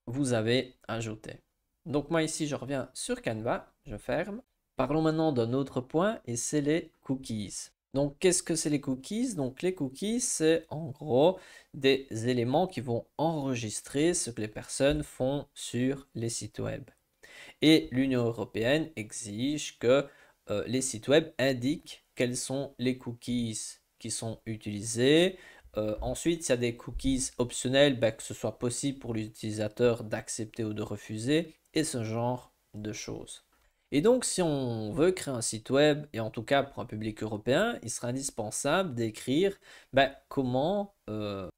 vous avez ajoutée. Donc moi ici, je reviens sur Canva, je ferme. Parlons maintenant d'un autre point et c'est les cookies. Donc, qu'est-ce que c'est les cookies? Donc, les cookies, c'est en gros des éléments qui vont enregistrer ce que les personnes font sur les sites web. Et l'Union européenne exige que les sites web indiquent quels sont les cookies qui sont utilisés. Ensuite, s'il y a des cookies optionnels, que ce soit possible pour l'utilisateur d'accepter ou de refuser, et ce genre de choses. Et donc, si on veut créer un site web, et en tout cas pour un public européen, il sera indispensable d'écrire comment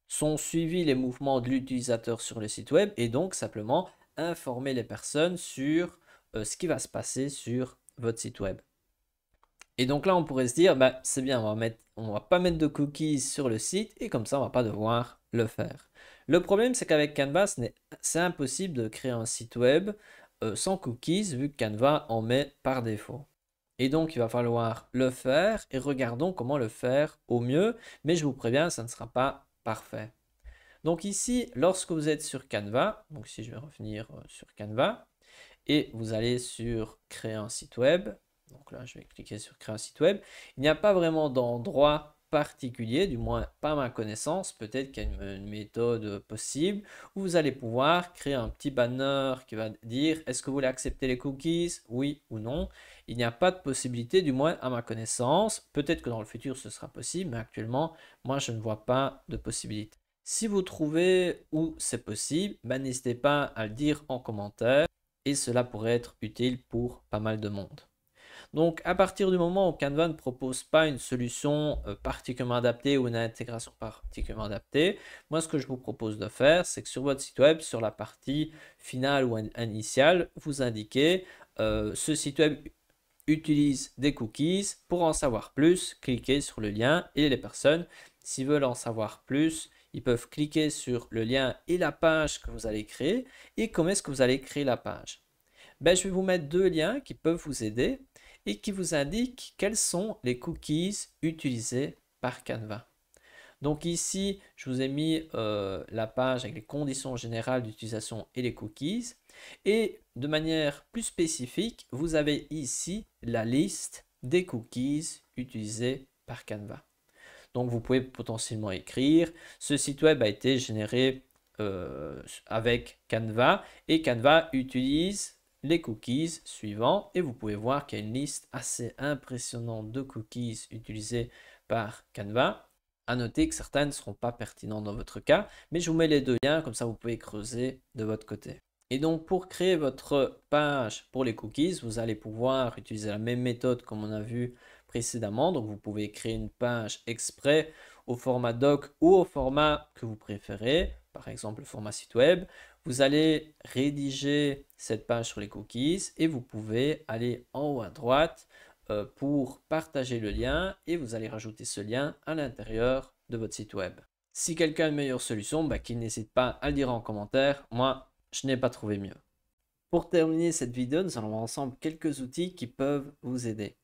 sont suivis les mouvements de l'utilisateur sur le site web, et donc simplement informer les personnes sur ce qui va se passer sur votre site web. Et donc là, on pourrait se dire, c'est bien, on va pas mettre de cookies sur le site, et comme ça, on va pas devoir le faire. Le problème, c'est qu'avec Canva, c'est impossible de créer un site web sans cookies, vu que Canva en met par défaut. Et donc, il va falloir le faire, et regardons comment le faire au mieux, mais je vous préviens, ça ne sera pas parfait. Donc ici, lorsque vous êtes sur Canva, donc ici, je vais revenir sur Canva, et vous allez sur créer un site web. Donc là, je vais cliquer sur créer un site web. Il n'y a pas vraiment d'endroit particulier, du moins pas à ma connaissance. Peut-être qu'il y a une méthode possible où vous allez pouvoir créer un petit banner qui va dire est-ce que vous voulez accepter les cookies, oui ou non. Il n'y a pas de possibilité, du moins à ma connaissance. Peut-être que dans le futur ce sera possible, mais actuellement, moi je ne vois pas de possibilité. Si vous trouvez où c'est possible, n'hésitez pas à le dire en commentaire et cela pourrait être utile pour pas mal de monde. Donc, à partir du moment où Canva ne propose pas une solution particulièrement adaptée ou une intégration particulièrement adaptée, moi, ce que je vous propose de faire, c'est que sur votre site web, sur la partie finale ou initiale, vous indiquez ce site web utilise des cookies. Pour en savoir plus, cliquez sur le lien et les personnes, s'ils veulent en savoir plus, ils peuvent cliquer sur le lien et la page que vous allez créer. Et comment est-ce que vous allez créer la page? Je vais vous mettre deux liens qui peuvent vous aider et qui vous indiquent quels sont les cookies utilisés par Canva. Donc ici, je vous ai mis la page avec les conditions générales d'utilisation et les cookies. Et de manière plus spécifique, vous avez ici la liste des cookies utilisés par Canva. Donc vous pouvez potentiellement écrire, ce site web a été généré avec Canva et Canva utilise les cookies suivants et vous pouvez voir qu'il y a une liste assez impressionnante de cookies utilisés par Canva. À noter que certains ne seront pas pertinents dans votre cas, mais je vous mets les deux liens, comme ça vous pouvez creuser de votre côté. Et donc pour créer votre page pour les cookies, vous allez pouvoir utiliser la même méthode comme on a vu précédemment. Donc vous pouvez créer une page exprès au format doc ou au format que vous préférez, par exemple le format site web. Vous allez rédiger cette page sur les cookies et vous pouvez aller en haut à droite pour partager le lien et vous allez rajouter ce lien à l'intérieur de votre site web. Si quelqu'un a une meilleure solution, qu'il n'hésite pas à le dire en commentaire. Moi, je n'ai pas trouvé mieux. Pour terminer cette vidéo, nous allons voir ensemble quelques outils qui peuvent vous aider.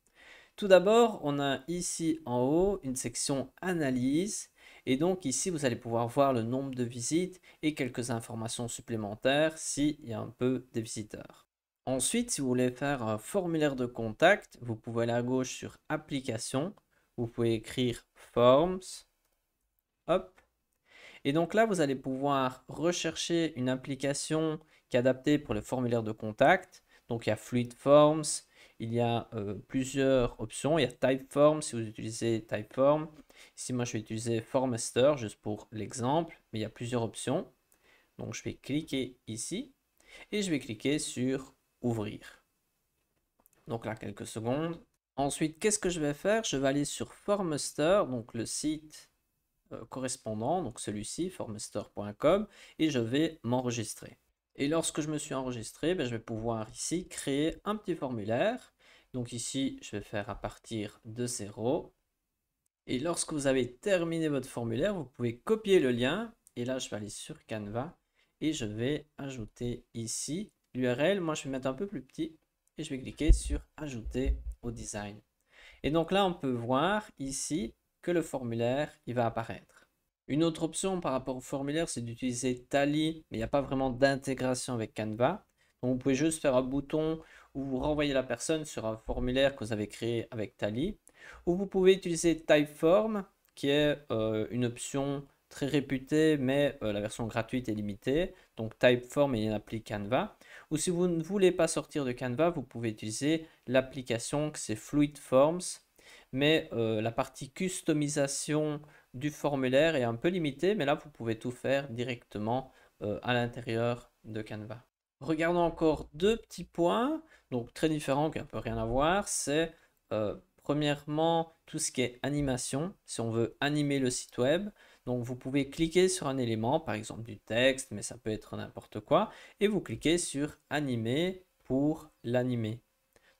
Tout d'abord, on a ici en haut une section analyse et donc ici vous allez pouvoir voir le nombre de visites et quelques informations supplémentaires s'il y a un peu de visiteurs. Ensuite, si vous voulez faire un formulaire de contact, vous pouvez aller à gauche sur application, vous pouvez écrire forms, hop. Et donc là, vous allez pouvoir rechercher une application qui est adaptée pour le formulaire de contact. Donc il y a Fluid Forms, il y a plusieurs options. Il y a Typeform si vous utilisez Typeform. Ici, moi, je vais utiliser Formster juste pour l'exemple, mais il y a plusieurs options. Donc je vais cliquer ici et je vais cliquer sur Ouvrir. Donc là, quelques secondes. Ensuite, qu'est-ce que je vais faire? Je vais aller sur Formster, donc le site correspondant, donc celui-ci, formster.com, et je vais m'enregistrer. Et lorsque je me suis enregistré, je vais pouvoir ici créer un petit formulaire. Donc ici, je vais faire à partir de 0. Et lorsque vous avez terminé votre formulaire, vous pouvez copier le lien. Et là, je vais aller sur Canva et je vais ajouter ici l'URL. Moi, je vais mettre un peu plus petit et je vais cliquer sur Ajouter au design. Et donc là, on peut voir ici que le formulaire, il va apparaître. Une autre option par rapport au formulaire, c'est d'utiliser Tally, mais il n'y a pas vraiment d'intégration avec Canva. Donc vous pouvez juste faire un bouton où vous renvoyez la personne sur un formulaire que vous avez créé avec Tally. Ou vous pouvez utiliser Typeform, qui est une option très réputée, mais la version gratuite est limitée. Donc Typeform est une appli Canva. Ou si vous ne voulez pas sortir de Canva, vous pouvez utiliser l'application que c'est Fluid Forms. Mais la partie customisation du formulaire est un peu limitée, mais là vous pouvez tout faire directement à l'intérieur de Canva. Regardons encore deux petits points, donc très différents, qui n'ont un peu rien à voir. C'est premièrement tout ce qui est animation, si on veut animer le site web. Donc vous pouvez cliquer sur un élément, par exemple du texte, mais ça peut être n'importe quoi, et vous cliquez sur animer pour l'animer.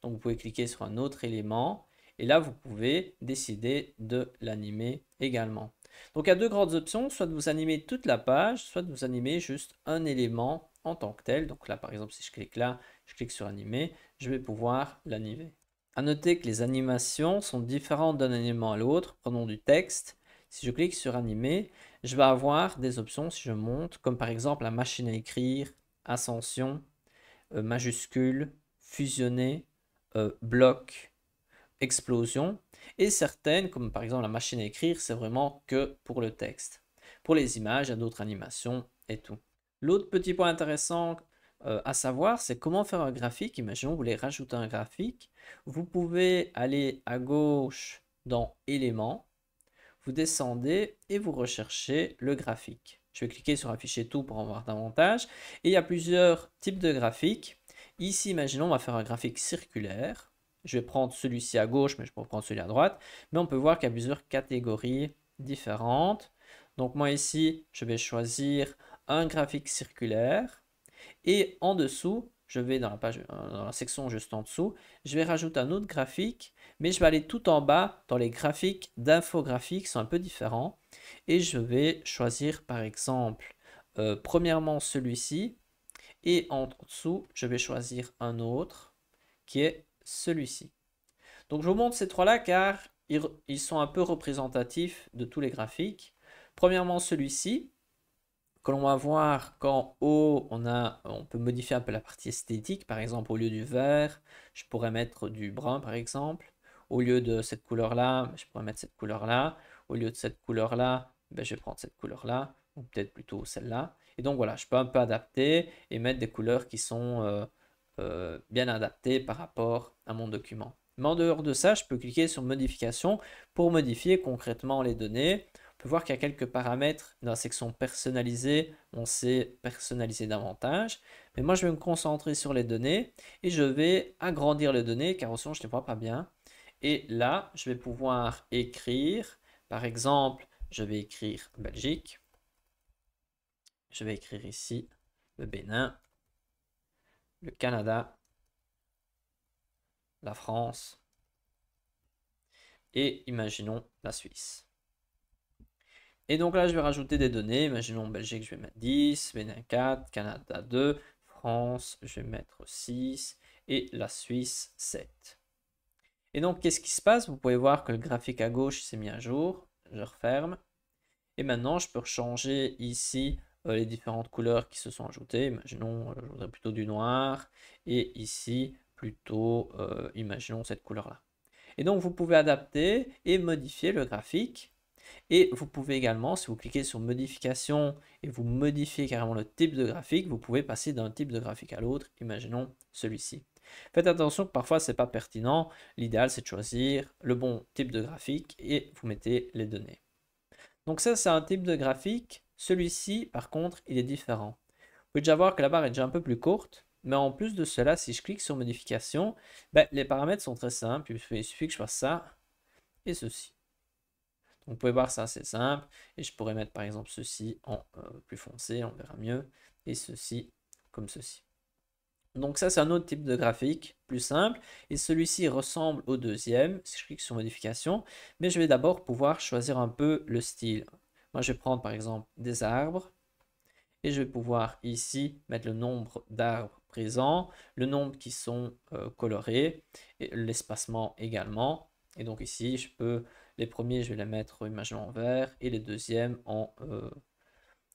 Donc vous pouvez cliquer sur un autre élément, et là vous pouvez décider de l'animer également. Donc il y a deux grandes options, soit de vous animer toute la page, soit de vous animer juste un élément en tant que tel. Donc là par exemple si je clique là, je clique sur animer, je vais pouvoir l'animer. À noter que les animations sont différentes d'un élément à l'autre. Prenons du texte. Si je clique sur animer, je vais avoir des options si je monte, comme par exemple la machine à écrire, ascension, majuscule, fusionner, bloc, explosion. Et certaines, comme par exemple la machine à écrire, c'est vraiment que pour le texte. Pour les images, il y a d'autres animations et tout. L'autre petit point intéressant à savoir, c'est comment faire un graphique. Imaginons que vous voulez rajouter un graphique. Vous pouvez aller à gauche dans éléments, vous descendez et vous recherchez le graphique. Je vais cliquer sur afficher tout pour en voir davantage. Et il y a plusieurs types de graphiques. Ici, imaginons, on va faire un graphique circulaire. Je vais prendre celui-ci à gauche, mais je peux prendre celui à droite. Mais on peut voir qu'il y a plusieurs catégories différentes. Donc moi ici, je vais choisir un graphique circulaire. Et en dessous, je vais dans la section juste en dessous, je vais rajouter un autre graphique, mais je vais aller tout en bas dans les graphiques d'infographie qui sont un peu différents. Et je vais choisir par exemple, premièrement celui-ci. Et en dessous, je vais choisir un autre qui est celui-ci. Donc je vous montre ces trois-là car ils sont un peu représentatifs de tous les graphiques. Premièrement celui-ci, que l'on va voir qu'en haut, on peut modifier un peu la partie esthétique. Par exemple, au lieu du vert, je pourrais mettre du brun par exemple. Au lieu de cette couleur-là, je pourrais mettre cette couleur-là. Au lieu de cette couleur-là, je vais prendre cette couleur-là, ou peut-être plutôt celle-là. Et donc voilà, je peux un peu adapter et mettre des couleurs qui sont bien adaptées par rapport à mon document. Mais en dehors de ça, je peux cliquer sur modification pour modifier concrètement les données. On peut voir qu'il y a quelques paramètres dans la section personnaliser. On sait personnaliser davantage. Mais moi, je vais me concentrer sur les données et je vais agrandir les données car au son, je ne les vois pas bien. Et là, je vais pouvoir écrire, par exemple, je vais écrire Belgique. Je vais écrire ici le Bénin, le Canada, la France et imaginons la Suisse. Et donc là, je vais rajouter des données. Imaginons Belgique, je vais mettre 10, Bénin 4, Canada 2, France, je vais mettre 6 et la Suisse 7. Et donc, qu'est-ce qui se passe? Vous pouvez voir que le graphique à gauche s'est mis à jour. Je referme. Et maintenant, je peux changer ici les différentes couleurs qui se sont ajoutées. Imaginons, je voudrais plutôt du noir. Et ici, plutôt, imaginons cette couleur-là. Et donc, vous pouvez adapter et modifier le graphique. Et vous pouvez également, si vous cliquez sur modification et vous modifiez carrément le type de graphique, vous pouvez passer d'un type de graphique à l'autre. Imaginons celui-ci. Faites attention que parfois ce n'est pas pertinent. L'idéal c'est de choisir le bon type de graphique et vous mettez les données. Donc ça c'est un type de graphique. Celui-ci par contre il est différent. Vous pouvez déjà voir que la barre est déjà un peu plus courte. Mais en plus de cela, si je clique sur modification, les paramètres sont très simples. Il suffit que je fasse ça et ceci. Vous pouvez voir ça, c'est simple. Et je pourrais mettre par exemple ceci en plus foncé, on verra mieux. Et ceci comme ceci. Donc ça, c'est un autre type de graphique, plus simple. Et celui-ci ressemble au deuxième, si je clique sur modification. Mais je vais d'abord pouvoir choisir un peu le style. Moi, je vais prendre par exemple des arbres. Et je vais pouvoir ici mettre le nombre d'arbres présents, le nombre qui sont colorés, et l'espacement également. Et donc ici, les premiers, je vais les mettre, imaginons en vert, et les deuxièmes en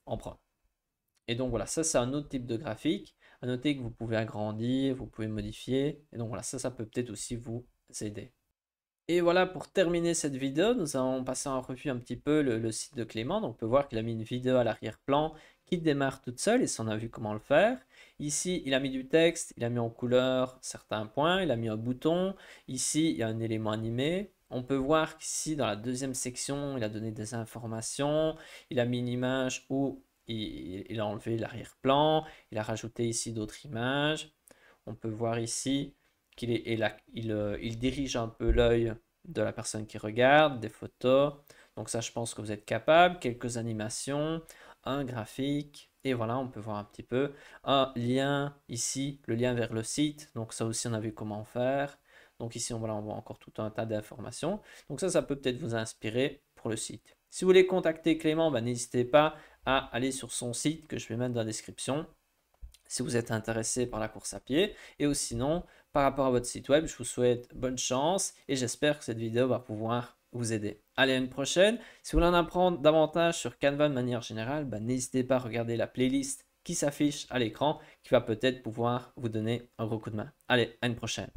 brun. Et donc voilà, ça c'est un autre type de graphique. À noter que vous pouvez agrandir, vous pouvez modifier. Et donc voilà, ça peut peut-être aussi vous aider. Et voilà, pour terminer cette vidéo, nous allons passer en revue un petit peu le site de Clément. Donc on peut voir qu'il a mis une vidéo à l'arrière-plan qui démarre toute seule et ça on a vu comment le faire. Ici, il a mis du texte, il a mis en couleur certains points, il a mis un bouton. Ici, il y a un élément animé. On peut voir qu'ici, dans la deuxième section, il a donné des informations. Il a mis une image où il a enlevé l'arrière-plan. Il a rajouté ici d'autres images. On peut voir ici qu'il dirige un peu l'œil de la personne qui regarde, des photos. Donc ça, je pense que vous êtes capable. Quelques animations, un graphique. Et voilà, on peut voir un petit peu un lien ici, le lien vers le site. Donc ça aussi, on a vu comment faire. Donc ici, on voit encore tout un tas d'informations. Donc ça peut peut-être vous inspirer pour le site. Si vous voulez contacter Clément, n'hésitez pas à aller sur son site que je vais mettre dans la description si vous êtes intéressé par la course à pied. Et ou sinon, par rapport à votre site web, je vous souhaite bonne chance et j'espère que cette vidéo va pouvoir vous aider. Allez, à une prochaine. Si vous voulez en apprendre davantage sur Canva de manière générale, n'hésitez pas à regarder la playlist qui s'affiche à l'écran qui va peut-être pouvoir vous donner un gros coup de main. Allez, à une prochaine.